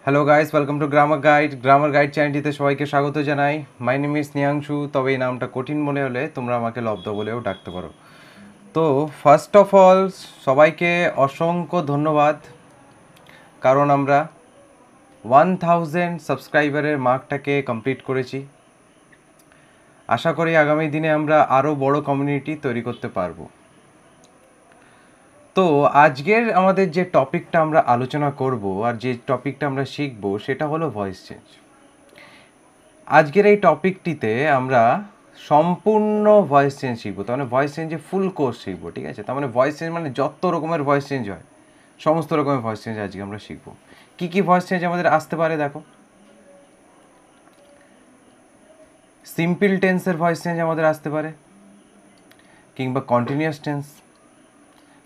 Hello guys, welcome to grammar guide চ্যানেলটিতে সবাইকে স্বাগত জানাই। মাই নেম ইজ নিয়াংশু, তবে এই নামটা কঠিন মনে হলে তোমরা আমাকে লব্ধ বলেও ডাকতে পারো। তো ফার্স্ট অফ অল সবাইকে অসংখ্য ধন্যবাদ, কারণ আমরা 1000 সাবস্ক্রাইবারের মার্কটাকে কমপ্লিট করেছি। আশা করি আগামী দিনে আমরা আরও বড় কমিউনিটি তৈরি করতে পারবো। তো আজকের আমাদের যে টপিকটা আমরা আলোচনা করব আর যে টপিকটা আমরা শিখব সেটা হলো ভয়েস চেঞ্জ। আজকের এই টপিকটিতে আমরা সম্পূর্ণ ভয়েস চেঞ্জ শিখবো, তার মানে ভয়েস চেঞ্জে ফুল কোর্স শিখবো, ঠিক আছে? তার মানে ভয়েস চেঞ্জ মানে যত রকমের ভয়েস চেঞ্জ হয় সমস্ত রকমের ভয়েস চেঞ্জ আজকে আমরা শিখবো। কী কী ভয়েস চেঞ্জ আমাদের আসতে পারে দেখো। সিম্পল টেন্সের ভয়েস চেঞ্জ আমাদের আসতে পারে, কিংবা কন্টিনিউয়াস টেন্স,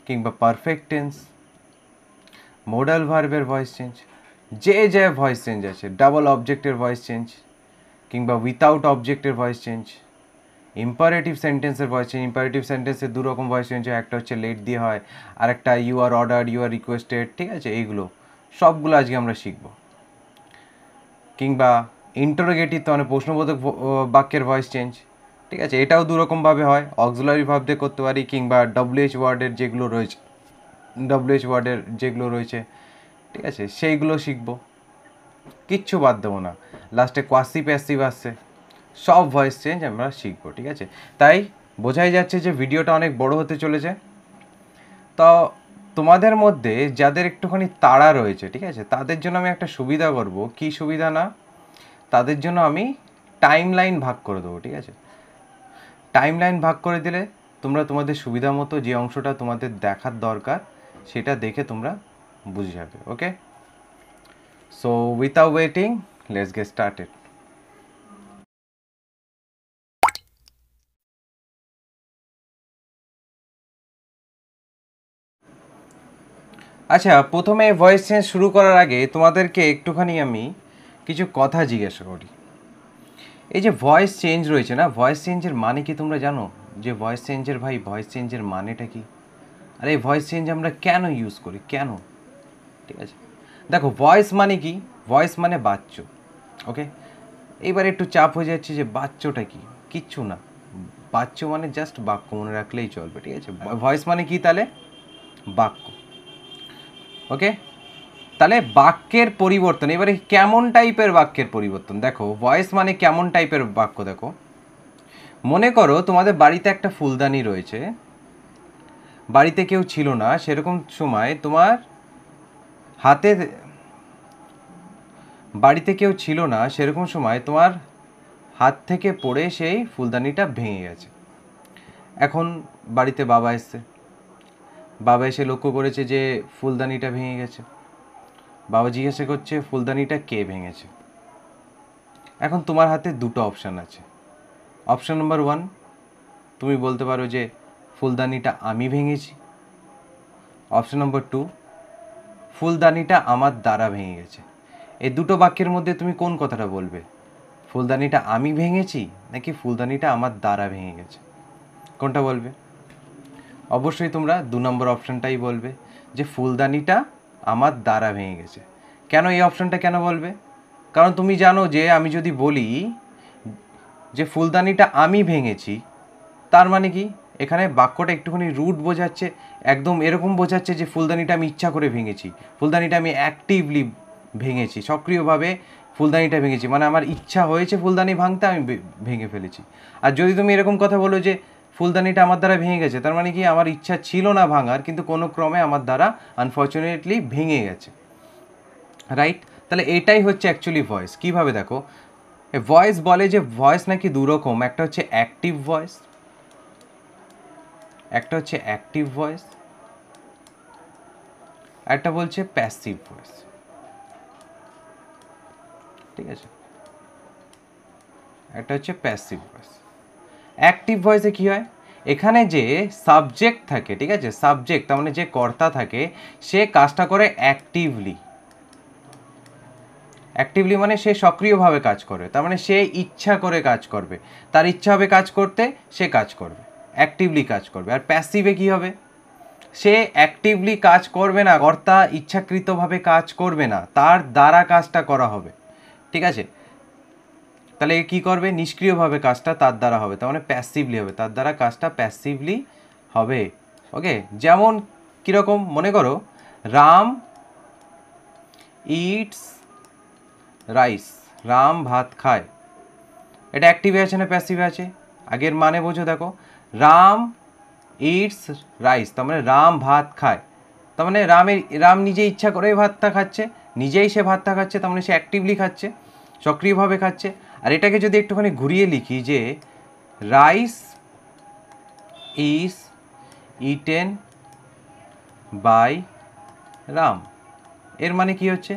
কিংবা পারফেক্ট টেন্স, মোডাল ভার্বের ভয়েস চেঞ্জ, যে ভয়েস চেঞ্জ আছে, ডাবল অবজেক্টের ভয়েস চেঞ্জ, কিংবা উইথাউট অবজেক্টের ভয়েস চেঞ্জ, ইম্পারেটিভ সেন্টেন্সের ভয়েস চেঞ্জ। ইম্পারেটিভ সেন্টেন্সের দু রকম ভয়েস চেঞ্জ হয়, একটা হচ্ছে লেট দিয়ে হয়, আর একটা you are order, you are requested, ঠিক আছে? এইগুলো সবগুলো আজকে আমরা শিখব। কিংবা ইন্টারোগেটিভ, তো মানে প্রশ্নবোধক বাক্যের ভয়েস চেঞ্জ, ঠিক আছে? এটাও দু রকমভাবে হয়, অক্সিলারি ভার্ব দিয়ে করতে পারি, কিংবা ডব্লিউএইচ ওয়ার্ডের যেগুলো রয়েছে, ঠিক আছে, সেইগুলো শিখব। কিচ্ছু বাদ দেবো না। লাস্টে কোয়াসি প্যাসিভ আসছে, সব ভয়েস চেঞ্জ আমরা শিখবো, ঠিক আছে? তাই বোঝাই যাচ্ছে যে ভিডিওটা অনেক বড় হতে চলেছে। তো তোমাদের মধ্যে যাদের একটুখানি তাড়া রয়েছে, ঠিক আছে, তাদের জন্য আমি একটা সুবিধা করব। কি সুবিধা? না, তাদের জন্য আমি টাইম লাইন ভাগ করে দেবো, ঠিক আছে? টাইম লাইন ভাগ করে দিলে তোমরা তোমাদের সুবিধা মতো যে অংশটা তোমাদের দেখার দরকার সেটা দেখে তোমরা বুঝে যাবে। Okay, so without waiting, let's get started. আচ্ছা, প্রথমে ভয়েস চেঞ্জ শুরু করার আগে তোমাদেরকে একটুখানি আমি কিছু কথা জিজ্ঞাসা করি। এই যে ভয়েস চেঞ্জ রয়েছে না, ভয়েস চেঞ্জের মানে কি তোমরা জানো? যে ভয়েস চেঞ্জের মানেটা কি? আর এই ভয়েস চেঞ্জ আমরা কেন ইউজ করি, কেন? ঠিক আছে, দেখো, ভয়েস মানে কি? ভয়েস মানে বাচ্য। ওকে, এইবার একটু চাপ হয়ে যাচ্ছে যে বাচ্চটা কি? কিচ্ছু না, বাচ্য মানে জাস্ট বাক্য, মনে রাখলেই চলবে, ঠিক আছে? ভয়েস মানে কি তাহলে? বাক্য। ওকে, তাহলে বাক্যের পরিবর্তন, এবারে কেমন টাইপের বাক্যের পরিবর্তন? দেখো, ভয়েস মানে কেমন টাইপের বাক্য। দেখো, মনে করো তোমাদের বাড়িতে একটা ফুলদানি রয়েছে, বাড়িতে কেউ ছিল না, সেরকম সময় তোমার হাতে, বাড়িতে কেউ ছিল না সেরকম সময় তোমার হাত থেকে পড়ে সেই ফুলদানিটা ভেঙে গেছে। এখন বাড়িতে বাবা এসছে, বাবা এসে লক্ষ্য করেছে যে ফুলদানিটা ভেঙে গেছে। বাবা জিজ্ঞাসা করছে ফুলদানিটা কে ভেঙেছে? এখন তোমার হাতে দুটো অপশান আছে। অপশান নাম্বার 1, তুমি বলতে পারো যে ফুলদানিটা আমি ভেঙেছি। অপশান নাম্বার 2, ফুলদানিটা আমার দ্বারা ভেঙে গেছে। এই দুটো বাক্যের মধ্যে তুমি কোন কথাটা বলবে? ফুলদানিটা আমি ভেঙেছি নাকি ফুলদানিটা আমার দ্বারা ভেঙে গেছে? কোনটা বলবে? অবশ্যই তোমরা 2 নম্বর অপশানটাই বলবে, যে ফুলদানিটা আমার দ্বারা ভেঙে গেছে। কেন এই অপশানটা কেন বলবে? কারণ তুমি জানো যে আমি যদি বলি যে ফুলদানিটা আমি ভেঙেছি, তার মানে কি এখানে বাক্যটা একটুখানি রুট বোঝাচ্ছে, একদম এরকম বোঝাচ্ছে যে ফুলদানিটা আমি ইচ্ছা করে ভেঙেছি, ফুলদানিটা আমি অ্যাক্টিভলি ভেঙেছি, সক্রিয়ভাবে ফুলদানিটা ভেঙেছি, মানে আমার ইচ্ছা হয়েছে ফুলদানি ভাঙতে, আমি ভেঙে ফেলেছি। আর যদি তুমি এরকম কথা বলো যে ফুলদানিটা আমার দ্বারা ভেঙে গেছে, তার মানে কি আমার ইচ্ছা ছিল না ভাঙার, কিন্তু কোনো ক্রমে আমার দ্বারা আনফর্চুনেটলি ভেঙে গেছে, রাইট? তাহলে এটাই হচ্ছে অ্যাকচুয়ালি ভয়েস। কীভাবে? দেখো, ভয়েস বলে যে ভয়েস নাকি দুরকম, একটা হচ্ছে অ্যাক্টিভ ভয়েস, একটা বলছে প্যাসিভ ভয়েস, ঠিক আছে? একটা হচ্ছে প্যাসিভ ভয়েস। অ্যাক্টিভ ভয়েসে কী হয়? এখানে যে সাবজেক্ট থাকে, ঠিক আছে, সাবজেক্ট তার মানে যে কর্তা থাকে, সে কাজটা করে অ্যাক্টিভলি মানে সে সক্রিয়ভাবে কাজ করে, তার মানে সে ইচ্ছা করে কাজ করবে, তার ইচ্ছা হবে কাজ করতে, সে কাজ করবে, অ্যাক্টিভলি কাজ করবে। আর প্যাসিভে কী হবে? সে অ্যাক্টিভলি কাজ করবে না, কর্তা ইচ্ছাকৃতভাবে কাজ করবে না, তার দ্বারা কাজটা করা হবে। ঠিক আছে, তাহলে কি করবে, নিষ্ক্রিয়ভাবে কাজটা তার দ্বারা হবে, তার মানে প্যাসিভলি হবে, তার দ্বারা কাজটা প্যাসিভলি হবে। ওকে, যেমন কীরকম মনে করো, রাম ইটস রাইস, রাম ভাত খায়, এটা অ্যাক্টিভে আছে না প্যাসিভে আছে? আগের মানে বোঝো, দেখো রাম ইটস রাইস, তার মানে রাম ভাত খায়, তার মানে রাম নিজে ইচ্ছা করে ভাতটা খাচ্ছে, নিজেই সে ভাতটা খাচ্ছে, তার মানে সে অ্যাক্টিভলি খাচ্ছে, সক্রিয়ভাবে খাচ্ছে। আর এটাকে যদি একটুখানি ঘুরিয়ে লিখি যে rice is eaten by Ram, এর মানে কি হচ্ছে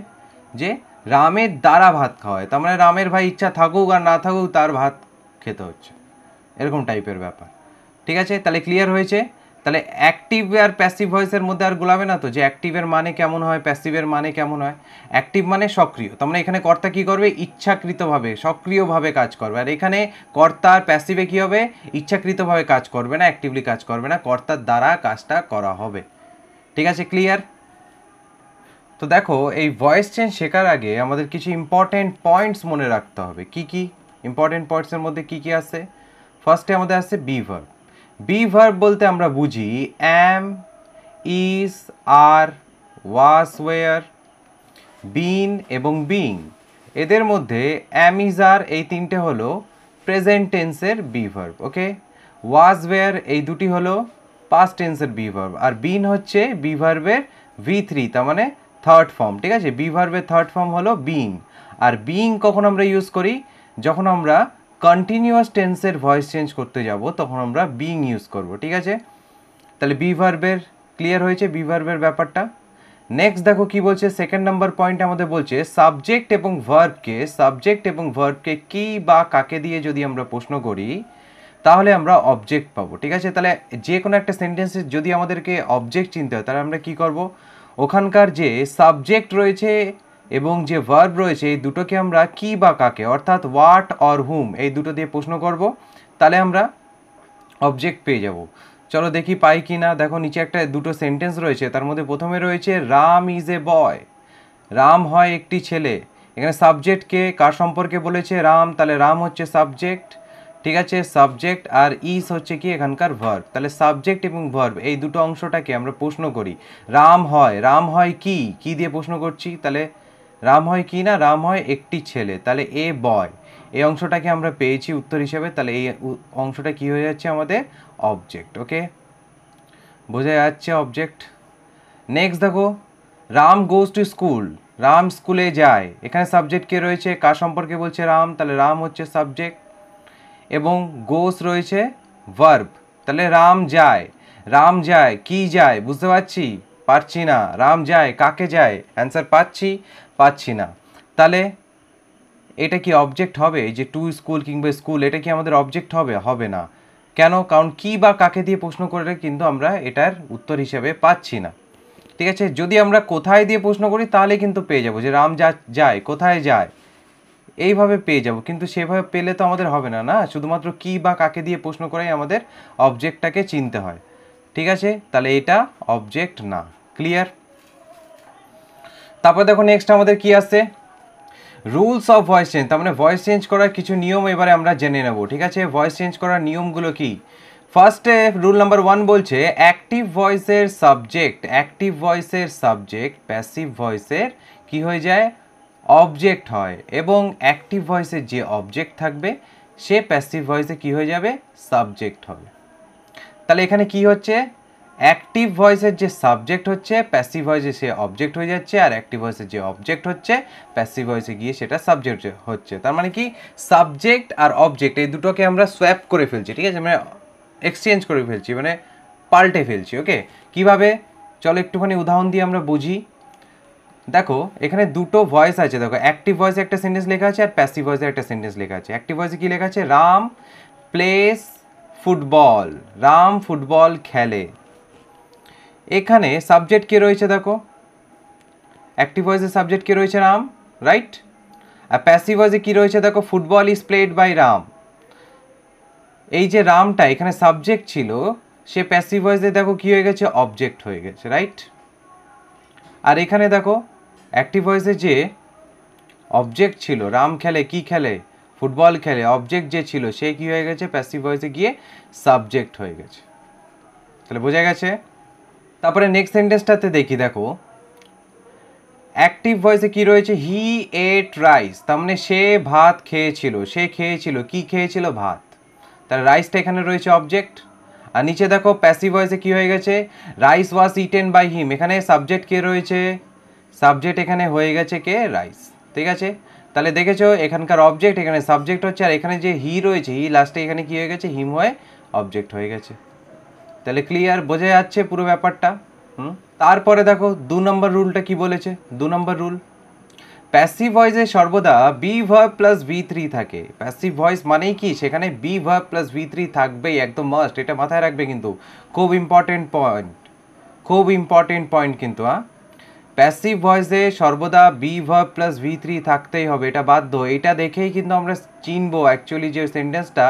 যে রামের দ্বারা ভাত খাওয়া হয়, তার মানে রামের ভাই ইচ্ছা থাকুক আর না থাকুক তার ভাত খেতে হচ্ছে, এরকম টাইপের ব্যাপার। ঠিক আছে, তাহলে ক্লিয়ার হয়েছে? তাহলে অ্যাক্টিভ আর প্যাসিভ ভয়েসের মধ্যে আর গোলাবে না তো, যে অ্যাক্টিভের মানে কেমন হয়, প্যাসিভের মানে কেমন হয়। অ্যাক্টিভ মানে সক্রিয়, তার মানে এখানে কর্তা কী করবে, ইচ্ছাকৃতভাবে সক্রিয়ভাবে কাজ করবে, আর এখানে কর্তা আর প্যাসিভে কী হবে, ইচ্ছাকৃতভাবে কাজ করবে না, অ্যাক্টিভলি কাজ করবে না, কর্তার দ্বারা কাজটা করা হবে। ঠিক আছে, ক্লিয়ার? তো দেখো, এই ভয়েস চেঞ্জ শেখার আগে আমাদের কিছু ইম্পর্টেন্ট পয়েন্টস মনে রাখতে হবে। কি কি ইম্পর্টেন্ট পয়েন্টসের মধ্যে কি কি আছে? ফার্স্টে আমাদের আছে বি ভার্ব। বি ভার্ব বলতে আমরা বুঝি অ্যাম, ইজ, আর, ওয়াজ, ওয়ার, বিন এবং বিং। এদের মধ্যে অ্যাম, ইজ, আর এই তিনটে হলো প্রেজেন্ট টেন্সের be verb. Okay, was, were এই দুটি হলো পাস্ট টেন্সের বি ভার্ব, আর বিন হচ্ছে বি ভার্বের V3, তার মানে থার্ড ফর্ম। ঠিক আছে, বি ভার্বের থার্ড ফর্ম হলো বিং। আর বিং কখন আমরা ইউজ করি, যখন আমরা কন্টিনিউয়াস টেন্সের ভয়েস চেঞ্জ করতে যাব তখন আমরা বিং ইউজ করব। ঠিক আছে, তাহলে বি ভার্বের ক্লিয়ার হয়েছে, বি ভার্বের ব্যাপারটা। নেক্সট দেখো কি বলছে, সেকেন্ড নাম্বার পয়েন্ট আমাদের বলছে সাবজেক্ট এবং ভার্বকে কি বা কাকে দিয়ে যদি আমরা প্রশ্ন করি তাহলে আমরা অবজেক্ট পাবো। ঠিক আছে, তাহলে যে কোনো একটা সেন্টেন্সে যদি আমাদেরকে অবজেক্ট চিনতে হয় তাহলে আমরা কি করব, ওখানকার যে সাবজেক্ট রয়েছে এবং যে ভার্ব রয়েছে এই দুটোকে আমরা কি বা কাকে, অর্থাৎ হোয়াট অর হুম এই দুটো দিয়ে প্রশ্ন করব, তাহলে আমরা অবজেক্ট পেয়ে যাব। চলো দেখি পাই কি না। দেখো নিচে একটা দুটো সেন্টেন্স রয়েছে, তার মধ্যে প্রথমে রয়েছে রাম ইজ এ বয়, রাম হয় একটি ছেলে। এখানে সাবজেক্টকে কার সম্পর্কে বলেছে, রাম, তাহলে রাম হচ্ছে সাবজেক্ট। ঠিক আছে, সাবজেক্ট, আর ইজ হচ্ছে কি এখানকার ভার্ব, তাহলে সাবজেক্ট এবং ভার্ব এই দুটো অংশটাকে আমরা প্রশ্ন করি। রাম হয় কি, কি দিয়ে প্রশ্ন করছি, তাহলে রাম হয় কি না, রাম হয় একটি ছেলে, তাহলে এ বয়, এই অংশটাকে আমরা পেয়েছি উত্তর হিসেবে, তাহলে এই অংশটা কি হয়ে যাচ্ছে আমাদের অবজেক্ট। ওকে, বোঝা যাচ্ছে অবজেক্ট। নেক্সট দেখো, Ram goes to school, Ram স্কুলে যায়, এখানে সাবজেক্ট কে রয়েছে, কার সম্পর্কে বলছে, রাম, তাহলে রাম হচ্ছে সাবজেক্ট, এবং গোস রয়েছে ভার্ব, তাহলে রাম যায় কি যায়, বুঝতে পারছি না, রাম যায় কাকে যায়, অ্যান্সার পাচ্ছি না, তাহলে এটা কি অবজেক্ট হবে, এই যে টু স্কুল কিংবা স্কুল, এটা কি আমাদের অবজেক্ট হবে না। কেন, কারণ কি বা কাকে দিয়ে প্রশ্ন করে কিন্তু আমরা এটার উত্তর হিসেবে পাচ্ছি না। ঠিক আছে, যদি আমরা কোথায় দিয়ে প্রশ্ন করি তাহলে কিন্তু পেয়ে যাব, যে রাম যায় কোথায় যায়, এইভাবে পেয়ে যাব, কিন্তু সেভাবে পেলে তো আমাদের হবে না, না শুধুমাত্র কি বা কাকে দিয়ে প্রশ্ন করেই আমাদের অবজেক্টটাকে চিনতে হয়। ঠিক আছে, তাহলে এটা অবজেক্ট না। ক্লিয়ার? তারপর দেখো নেক্সট আমাদের কি আছে, রুলস অফ ভয়েস চেঞ্জ, তার মানে ভয়েস চেঞ্জ করার কিছু নিয়ম এবারে আমরা জেনে নেব। ঠিক আছে, ভয়েস চেঞ্জ করার নিয়মগুলো কি, ফার্স্টে রুল নাম্বার 1 বলছে অ্যাক্টিভ ভয়েসের সাবজেক্ট প্যাসিভ ভয়েসের কি হয়ে যায়, অবজেক্ট হয়, এবং অ্যাক্টিভ ভয়েসের যে অবজেক্ট থাকবে সে প্যাসিভ ভয়েসে কি হয়ে যাবে, সাবজেক্ট হবে। তাহলে এখানে কি হচ্ছে, অ্যাক্টিভ ভয়েসের যে সাবজেক্ট হচ্ছে প্যাসিভ ভয়েসে সে অবজেক্ট হয়ে যাচ্ছে, আর অ্যাক্টিভ ভয়েসের যে অবজেক্ট হচ্ছে প্যাসিভ ভয়েসে গিয়ে সেটা সাবজেক্ট হচ্ছে। তার মানে কি, সাবজেক্ট আর অবজেক্ট এই দুটোকে আমরা সোয়াপ করে ফেলছি। ঠিক আছে, মানে এক্সচেঞ্জ করে ফেলছি, মানে পাল্টে ফেলছি। ওকে, কিভাবে, চলো একটুখানি উদাহরণ দিয়ে আমরা বুঝি। দেখো এখানে দুটো ভয়েস আছে, দেখো অ্যাক্টিভ ভয়েসে একটা সেন্টেন্স লেখা আছে আর প্যাসিভ ভয়েসে একটা সেন্টেন্স লেখা আছে। অ্যাক্টিভ ভয়েসে কি লেখা আছে, Ram plays football, Ram football খেলে। এখানে সাবজেক্ট কে রয়েছে, দেখো অ্যাক্টিভ ভয়েসের সাবজেক্ট কে রয়েছে, রাম, রাইট। আর প্যাসিভ ভয়েসে কি রয়েছে, দেখো football is played by Ram. এই যে রামটা এখানে সাবজেক্ট ছিল, সে প্যাসিভ ভয়েসে দেখো কি হয়ে গেছে, অবজেক্ট হয়ে গেছে, রাইট। আর এখানে দেখো অ্যাক্টিভ ভয়েসে যে অবজেক্ট ছিল, রাম খেলে, কি খেলে, ফুটবল খেলে, অবজেক্ট যে ছিল সে কি হয়ে গেছে, প্যাসিভ ভয়েসে গিয়ে সাবজেক্ট হয়ে গেছে। তাহলে বোঝা গেছে। তারপরে নেক্সট সেন্টেন্সটাতে দেখি, দেখো অ্যাক্টিভ ভয়েসে কি রয়েছে, হি এট রাইস, তার মানে সে ভাত খেয়েছিল, সে খেয়েছিল, কি খেয়েছিল, ভাত। তাহলে রাইসটা এখানে রয়েছে অবজেক্ট। আর নিচে দেখো প্যাসিভ ভয়েসে কি হয়ে গেছে, rice was eaten by him, এখানে সাবজেক্ট কে রয়েছে, সাবজেক্ট এখানে হয়ে গেছে কে, রাইস, ঠিক আছে। তাহলে দেখেছো এখানকার অবজেক্ট এখানে সাবজেক্ট হচ্ছে, আর এখানে যে হি রয়েছে, হি লাস্টে এখানে কি হয়ে গেছে, হিম হয়ে অবজেক্ট হয়ে গেছে। তাহলে ক্লিয়ার, বোঝা যাচ্ছে পুরো ব্যাপারটা। তারপরে দেখো 2 নম্বর রুলটা কি বলেছে, 2 নম্বর রুল, প্যাসিভ ভয়েসে সর্বদা বি ভার্ব প্লাস V3 থাকে। প্যাসিভ ভয়েস মানেই কি, সেখানে বি ভার্ব প্লাস V3 থাকবেই, একদম মাস্ট, এটা মাথায় রাখবে কিন্তু, খুব ইম্পর্টেন্ট পয়েন্ট, খুব ইম্পর্টেন্ট পয়েন্ট কিন্তু। প্যাসিভ ভয়েসে সর্বদা বি ভার্ব প্লাস V3 থাকতেই হবে, এটা বাধ্য। এটা দেখেই কিন্তু আমরা চিনবো অ্যাকচুয়ালি যে সেন্টেন্সটা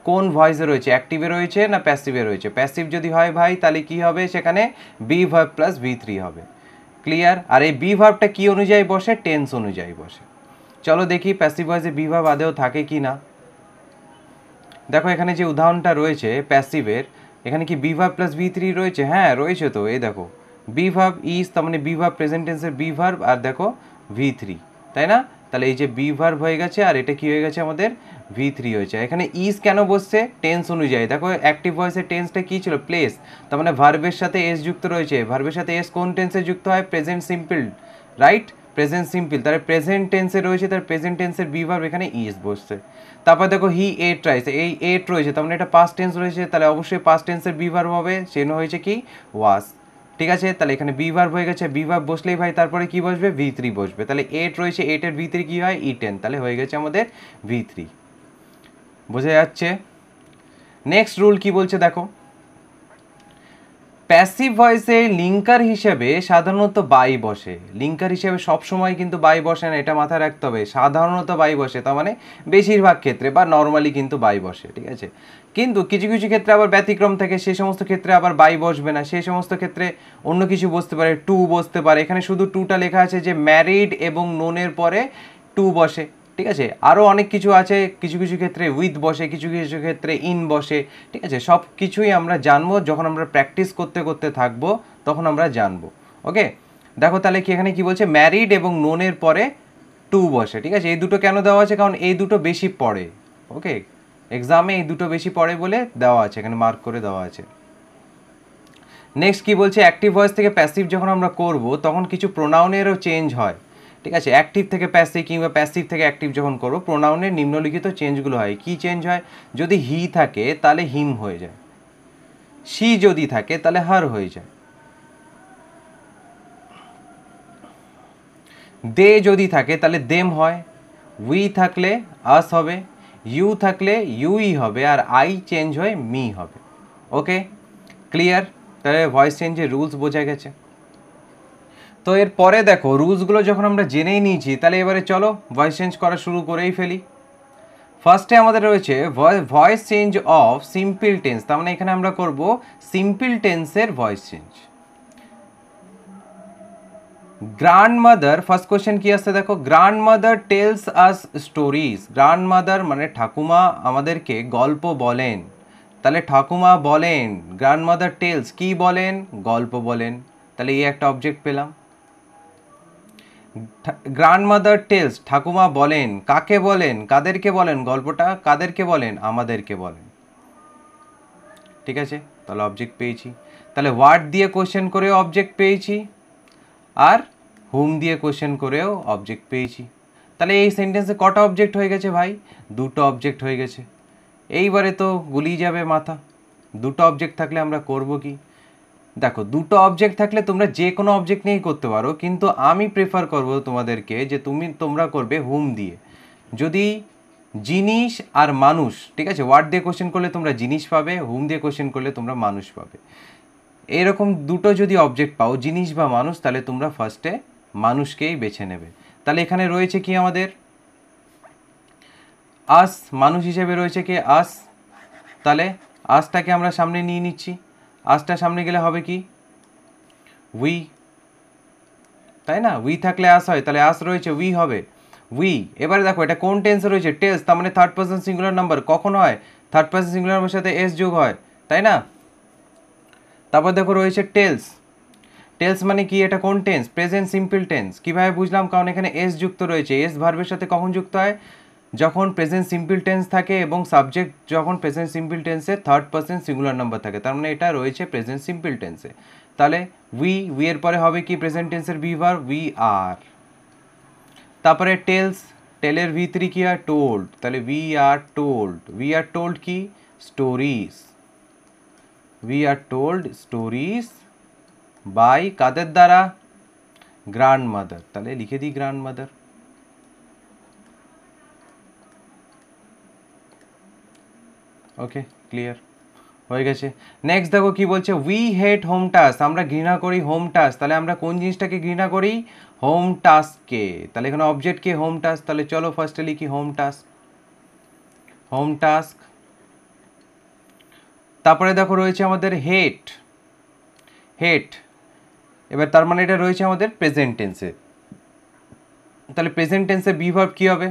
কোন ভয়েসে রয়েছে, অ্যাক্টিভে রয়েছে না প্যাসিভে রয়েছে। প্যাসিভ যদি হয় ভাই তাহলে কি হবে, সেখানে বি ভার্ব প্লাস V3 হবে। ক্লিয়ার। আর এই বি ভার্বটা কি অনুযায়ী বসে, টেন্স অনুযায়ী বসে। চলো দেখি প্যাসিভ ভয়েসে বি ভার্ব আদেও থাকে কি না। দেখো এখানে যে উদাহরণটা রয়েছে প্যাসিভের, এখানে কি বি ভার্ব প্লাস V3 রয়েছে, হ্যাঁ রয়েছে তো। এই দেখো বি ভার্ব ইজ, তার মানে বি ভার্ব প্রেজেন্ট টেন্সের বি ভার্ব, আর দেখো V3, তাই না। তাহলে এই যে বি ভার্ব হয়ে গেছে, আর এটা কি হয়ে গেছে আমাদের V3 হয়েছে। এখানে ইজ কেন বসছে, টেন্স অনুযায়ী। দেখো অ্যাক্টিভ ভয়েসের টেন্সটা কি ছিল, প্লেস, তার মানে ভার্বের সাথে এস যুক্ত রয়েছে। ভার্বের সাথে এস কোন টেন্সে যুক্ত হয়, present simple, right, present simple. তাহলে প্রেজেন্ট টেন্সে রয়েছে, তার প্রেজেন্ট টেন্সের বি ভার্ব এখানে ইজ বসছে। তারপর দেখো হি এট রাইস, এই এট রয়েছে, তার মানে এটা পাস্ট টেন্স রয়েছে, তাহলে অবশ্যই পাস্ট টেন্সের বি ভার্ব হবে, সেন হয়েছে কি, ওয়াজ, ঠিক আছে। তাহলে এখানে বি ভার্ব হয়ে গেছে, বি ভার্ব বসলেই ভাই তারপরে কি বসবে, V3 বসবে। তাহলে এট রয়েছে, এটের V3 কি হয়, ইটেন, তাহলে হয়ে গেছে আমাদের V3। বোঝা যাচ্ছে। নেক্সট রুল কি বলছে দেখো, প্যাসিভ ভয়েসে লিঙ্কার হিসেবে সাধারণত বাই বসে। লিঙ্কার হিসেবে সবসময় কিন্তু বাই বসে না, এটা মাথায় রাখতে হবে। সাধারণত বাই বসে, তার মানে বেশিরভাগ ক্ষেত্রে বা নর্মালি কিন্তু বাই বসে, ঠিক আছে। কিন্তু কিছু কিছু ক্ষেত্রে আবার ব্যতিক্রম থাকে, সে সমস্ত ক্ষেত্রে আবার বাই বসবে না, সেই সমস্ত ক্ষেত্রে অন্য কিছু বসতে পারে, টু বসতে পারে। এখানে শুধু টুটা লেখা আছে যে ম্যারিড এবং নোনের পরে টু বসে, ঠিক আছে। আরও অনেক কিছু আছে, কিছু কিছু ক্ষেত্রে উইথ বসে, কিছু কিছু ক্ষেত্রে ইন বসে, ঠিক আছে। সব কিছুই আমরা জানবো যখন আমরা প্র্যাকটিস করতে করতে থাকবো, তখন আমরা জানবো। ওকে, দেখো তাহলে কি এখানে কি বলছে, ম্যারিড এবং নোনের পরে টু বসে, ঠিক আছে। এই দুটো কেন দেওয়া আছে, কারণ এই দুটো বেশি পড়ে, ওকে, এক্সামে এই দুটো বেশি পড়ে বলে দেওয়া আছে, এখানে মার্ক করে দেওয়া আছে। নেক্সট কি বলছে, অ্যাক্টিভ ভয়েস থেকে প্যাসিভ যখন আমরা করব তখন কিছু প্রোনাউনেরও চেঞ্জ হয়, ঠিক আছে। অ্যাক্টিভ থেকে প্যাসিভ কিংবা প্যাসিভ থেকে অ্যাক্টিভ যখন করবো, প্রোনাউনের নিম্নলিখিত চেঞ্জগুলো হয়। কি চেঞ্জ হয়, যদি হি থাকে তাহলে হিম হয়ে যায়, শি যদি থাকে তাহলে হার হয়ে যায়, দে যদি থাকে তাহলে দেম হয়, উই থাকলে আস হবে, ইউ থাকলে ইউই হবে, আর আই চেঞ্জ হয়ে মি হবে। ওকে, ক্লিয়ার। তাহলে ভয়েস চেঞ্জের রুলস বোঝা গেছে। তো এর পরে দেখো রুলসগুলো যখন আমরা জেনেই নিয়েছি, তাহলে এবারে চলো ভয়েস চেঞ্জ করা শুরু করেই ফেলি। ফার্স্টে আমাদের রয়েছে voice change of simple tense, তার মানে এখানে আমরা করব সিম্পল টেন্সের voice change. Grandmother, first question কি আসছে দেখো, grandmother tells us stories. Grandmother মানে ঠাকুমা আমাদেরকে গল্প বলেন, তাহলে ঠাকুমা বলেন, গ্র্যান্ডমাদার টেলস কি বলেন, গল্প বলেন, তাহলে এই একটা অবজেক্ট পেলাম। গ্র্যান্ডমাদার টেলস, ঠাকুমা বলেন, কাকে বলেন, কাদেরকে বলেন, গল্পটা কাদেরকে বলেন, আমাদেরকে বলেন, ঠিক আছে। তাহলে অবজেক্ট পেয়েছি। তাহলে হোয়াট দিয়ে কোশ্চেন করেও অবজেক্ট পেয়েছি, আর হুম দিয়ে কোশ্চেন করেও অবজেক্ট পেয়েছি। তাহলে এই সেন্টেন্সে কটা অবজেক্ট হয়ে গেছে ভাই, দুটো অবজেক্ট হয়ে গেছে। এইবারে তো গুলিয়ে যাবে মাথা, দুটো অবজেক্ট থাকলে আমরা করব কি। দেখো দুটো অবজেক্ট থাকলে তোমরা যে কোনো অবজেক্ট নিয়েই করতে পারো, কিন্তু আমি প্রেফার করব তোমাদেরকে যে তোমরা করবে হুম দিয়ে। যদি জিনিস আর মানুষ, ঠিক আছে, ওয়ার্ড দিয়ে কোশ্চেন করলে তোমরা জিনিস পাবে, হুম দিয়ে কোশ্চেন করলে তোমরা মানুষ পাবে। এরকম দুটো যদি অবজেক্ট পাও, জিনিস বা মানুষ, তাহলে তোমরা ফার্স্টে মানুষকেই বেছে নেবে। তাহলে এখানে রয়েছে কি আমাদের আস, মানুষ হিসেবে রয়েছে কি আস, তাহলে আসটাকে আমরা সামনে নিয়ে নিচ্ছি। আসটা সামনে গেলে হবে কি উই, তাই না? উই থাকলে আস হয়, তাহলে আস রয়েছে উই হবে উই। এবারে দেখো এটা কোন টেন্সে রয়েছে, টেলস, তার মানে থার্ড পারসন সিঙ্গুলার নাম্বার। কখন হয়? থার্ড পারসন সিঙ্গুলার নাম্বারের সাথে এস যোগ হয়, তাই না? তারপর দেখো রয়েছে টেলস। টেলস মানে কি? এটা কোন টেন্স? Present simple tense. কিভাবে বুঝলাম? কারণ এখানে এস যুক্ত রয়েছে। এস ভার্বের সাথে কখন যুক্ত হয়? যখন প্রেজেন্ট সিম্পল টেন্স থাকে এবং সাবজেক্ট যখন প্রেজেন্ট সিম্পল টেন্সে থার্ড পারসন সিঙ্গুলার নাম্বার থাকে, তার মানে এটা রয়েছে প্রেজেন্ট সিম্পল টেন্সে। তাহলে উই এর পরে হবে কি প্রেজেন্ট টেন্সের ভি ভার্ব উই আর। তারপরে টেলস, টেলের ভি থ্রি কি হয়? টোল্ড, তাহলে উই আর টোল্ড কি? Stories. We are told stories by কাদের দ্বারা? Grandmother. তাহলে লিখে দিই গ্র্যান্ড মাদার। ওকে, ক্লিয়ার হয়ে গেছে। নেক্সট দেখো কি বলছে, উই হেট হোম টাস্ক, আমরা ঘৃণা করি হোম টাস্ক। তাহলে আমরা কোন জিনিসটাকে ঘৃণা করি? হোম টাস্ককে। তাহলে এখানে অবজেক্ট কে? Home task. তাহলে চলো ফার্স্টে লিখি হোম টাস্ক, হোম টাস্ক। তারপরে দেখো রয়েছে আমাদের হেট, হেট। এবার তার মানে এটা রয়েছে আমাদের প্রেজেন্ট টেন্সে। তাহলে প্রেজেন্ট টেন্সে বি ভার্ব কি হবে?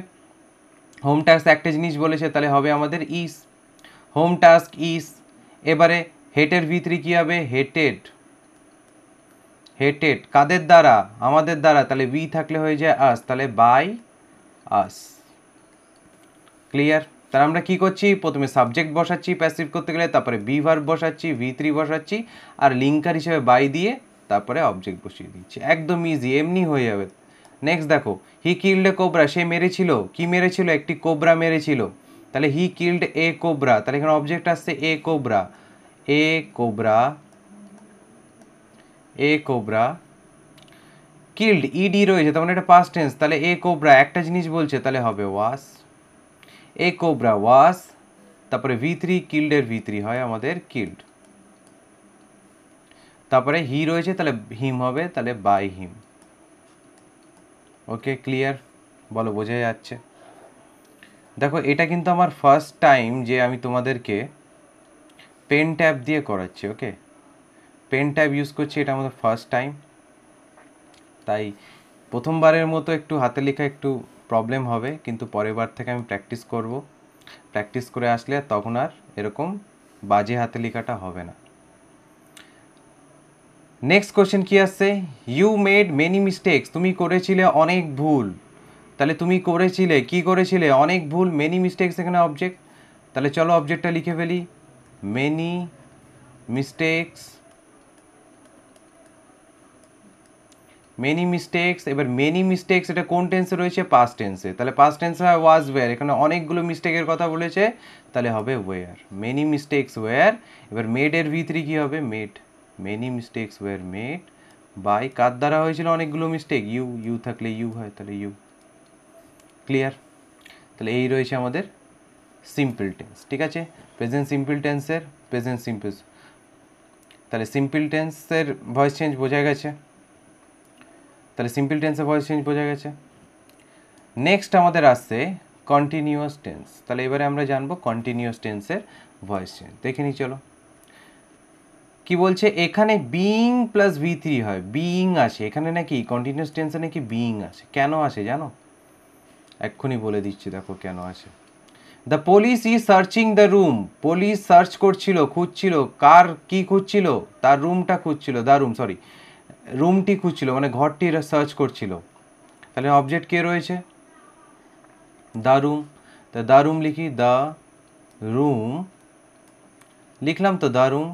হোম টাস্ক একটা জিনিস বলেছে, তাহলে হবে আমাদের ইস, হোম টাস্ক ইস। এবারে হেটের ভি থ্রি কী হবে? হেটেড, হেটেড কাদের দ্বারা? আমাদের দ্বারা। তাহলে উই থাকলে হয়ে যায় আস, তাহলে বাই আস। ক্লিয়ার? তাহলে আমরা কি করছি? প্রথমে সাবজেক্ট বসাচ্ছি প্যাসিভ করতে গেলে, তারপরে বি ভার্ব বসাচ্ছি, ভি থ্রি বসাচ্ছি, আর লিঙ্কার হিসেবে বাই দিয়ে তারপরে অবজেক্ট বসিয়ে দিচ্ছি। একদম ইজি, এমনি হয়ে যাবে। নেক্সট দেখো, হি কিল্ড এ কোবরা, সে মেরেছিল, কি মেরেছিল? একটি কোবরা মেরেছিল। তাহলে হি কিল্ড এ কোবরা, তাহলে এখানে অবজেক্ট আসছে এ কোবরা, এ কোবরা, এ কোবরা। কিল্ড ইডি রয়েছে, তার মানে এটা পাস্ট টেন্স। তাহলে এ কোবরা একটা জিনিস বলছে, তাহলে হবে ওয়াস, এ কোবরা ওয়াস। তারপরে ভি থ্রি, কিল্ডের ভি থ্রি হয় আমাদের কিল্ড। তারপরে হি রয়েছে, তাহলে হিম হবে, তাহলে বাই হিম। Okay, clear? বলো, বোঝা যাচ্ছে? দেখো এটা কিন্তু আমার ফার্স্ট টাইম যে আমি তোমাদেরকে পেন ট্যাব দিয়ে করাচ্ছি। ওকে, পেন ট্যাব ইউজ করছি, এটা আমাদের ফার্স্ট টাইম। তাই প্রথমবারের মতো একটু হাতে লেখা একটু প্রবলেম হবে, কিন্তু পরের বার থেকে আমি প্র্যাকটিস করব। প্র্যাকটিস করে আসলে তখন আর এরকম বাজে হাতে লেখাটা হবে না। নেক্সট কোশ্চেন কি আসছে? ইউ মেড মেনি মিস্টেক্স, তুমি করেছিলে অনেক ভুল। তাহলে তুমি করেছিলে, কি করেছিলে? অনেক ভুল। মেনি মিস্টেক্স এখানে অবজেক্ট। তাহলে চলো অবজেক্টটা লিখে ফেলি, মেনি মিস্টেক্স, মেনি মিস্টেক্স। এবার মেনি মিস্টেক্স এটা কোন টেন্সে রয়েছে? পাস্ট টেন্সে। তাহলে পাস্ট টেন্সে হয় ওয়াজ ওয়্যার, এখানে অনেকগুলো মিস্টেকের কথা বলেছে, তাহলে হবে ওয়্যার, মেনি মিস্টেক্স ওয়্যার। এবার মেড এর ভি থ্রি কী হবে? Made, many mistakes were made by কার দ্বারা হয়েছিল অনেকগুলো মিস্টেক? ইউ, ইউ থাকলে ইউ হয়, তাহলে ইউ। ক্লিয়ার? তাহলে এই রয়েছে আমাদের সিম্পল টেন্স। ঠিক আছে, প্রেজেন্ট সিম্পল টেন্সের প্রেজেন্ট সিম্পল। তাহলে সিম্পল টেন্সের ভয়েস চেঞ্জ বোঝা গেছে। তাহলে সিম্পল টেন্সের ভয়েস চেঞ্জ বোঝা গেছে। নেক্সট আমাদের আসছে কন্টিনিউয়াস টেন্স। তাহলে এবারে আমরা জানবো কন্টিনিউয়াস টেন্সের ভয়েস চেঞ্জ। দেখে নিই চলো কি বলছে। এখানে বিইং প্লাস ভি থ্রি হয়, বিইং আসে এখানে, নাকি কন্টিনিউয়াস টেন্সে নাকি বিইং আসে। কেন আসে জানো? এক্ষুনি বলে দিচ্ছি, দেখো কেন আসে। The police is searching the room, police search করছিল, খুঁজছিল, কার কি খুঁজছিল? তার রুমটা খুঁজছিল, দ্য রুম, সরি রুমটি খুঁজছিল, মানে ঘরটি সার্চ করছিল। তাহলে অবজেক্ট কে রয়েছে? The room. তো দ্য রুম লিখি, দ্য রুম লিখলাম তো, দ্য রুম।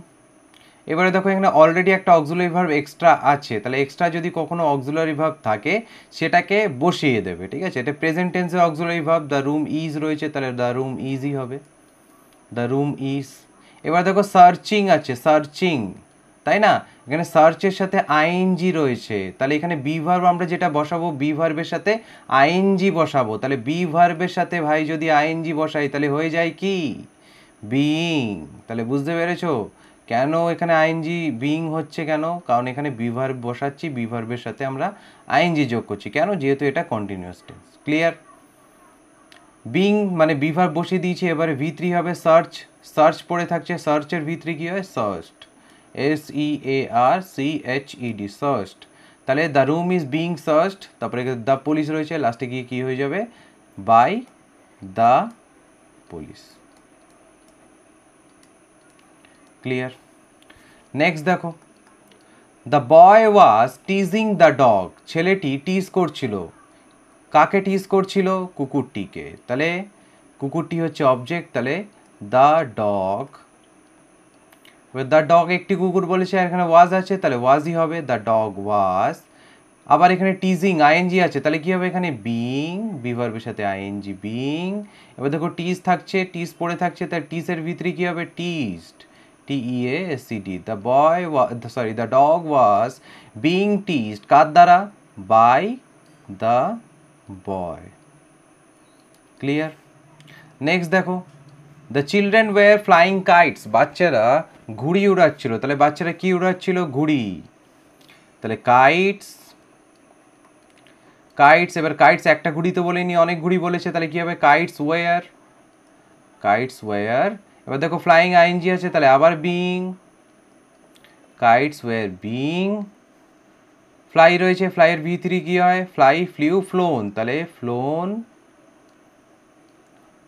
এবারে দেখো এখানে অলরেডি একটা অক্সিলারি ভার্ব এক্সট্রা আছে, তাহলে এক্সট্রা যদি কখনো অক্সিলারি ভার্ব থাকে সেটাকে বসিয়ে দেবে। ঠিক আছে, এটা প্রেজেন্ট টেন্সের auxiliary verb, the room is রয়েছে, তাহলে দ্য রুম ইজই হবে, দ্য রুম ইজ। এবার দেখো সার্চিং আছে, সার্চিং, তাই না? এখানে সার্চের সাথে আইএনজি রয়েছে, তাহলে এখানে বি ভার্ব আমরা যেটা বসাবো, বি ভার্বের সাথে আইএনজি বসাবো। তাহলে বি ভার্বের সাথে ভাই যদি আইএনজি বসাই তাহলে হয়ে যায় কি? বিইং। তাহলে বুঝতে পেরেছো কেন এখানে আইএনজি বিইং হচ্ছে কেন? কারণ এখানে বি ভার্ব বসাচ্ছি, বি ভার্বের সাথে আমরা আইএনজি যোগ করছি। কেন? যেহেতু এটা কন্টিনিউয়াস টেন্স। ক্লিয়ার? বিং মানে বি ভার্ব বসিয়ে দিয়েছি। এবারে ভি থ্রি হবে সার্চ, সার্চ পড়ে থাকছে, সার্চের ভি থ্রি কী হয়? সার্চড। SEARCHED, searched. তাহলে the room is being searched, তারপরে দ্য পুলিশ রয়েছে, লাস্টে গিয়ে কী হয়ে যাবে, by the police. Clear? Next দেখো, the boy was teasing the dog, ছেলেটি টিজ করছিল, কাকে টিজ করছিল, কুকুরটিকে। তাহলে কুকুরটি হচ্ছে অবজেক্ট, তাহলে দ্য ডগ, দ্য ডগ একটি কুকুর বলেছে, আর এখানে ওয়াজ আছে, তাহলে ওয়াজই হবে, দ্য ডগ ওয়াজ। আবার এখানে টিজিং আইএনজি আছে, তাহলে কি হবে এখানে, বিং, বিভার্বের সাথে আইএনজি, বিং। এবার দেখো টিজ থাকছে, টিজ পড়ে থাকছে, তাহলে টিজের ভিতরে কি হবে, teased, TEASED। The boy, sorry, the dog was being teased, কার দ্বারা, by the boy. Clear? Next দেখো, the children were flying kites, বাচ্চারা ঘুড়ি উড়াচ্ছিল, তাহলে বাচ্চারা কি উড়াচ্ছিল, ঘুড়ি, তাহলে কাইটস, কাইটস। এবার কাইটস একটা ঘুড়ি তো বলেনি, অনেক ঘুড়ি বলেছে, তাহলে কি হবে, কাইটস ওয়্যার, কাইটস ওয়্যার। এবার দেখো ফ্লাইং আইএনজি আছে, তাহলে আবার being, kites were being. Fly রয়েছে, ফ্লাইয়ের V3 কি হয়, ফ্লাই, ফ্লিউ, ফ্লোন, তাহলে ফ্লোন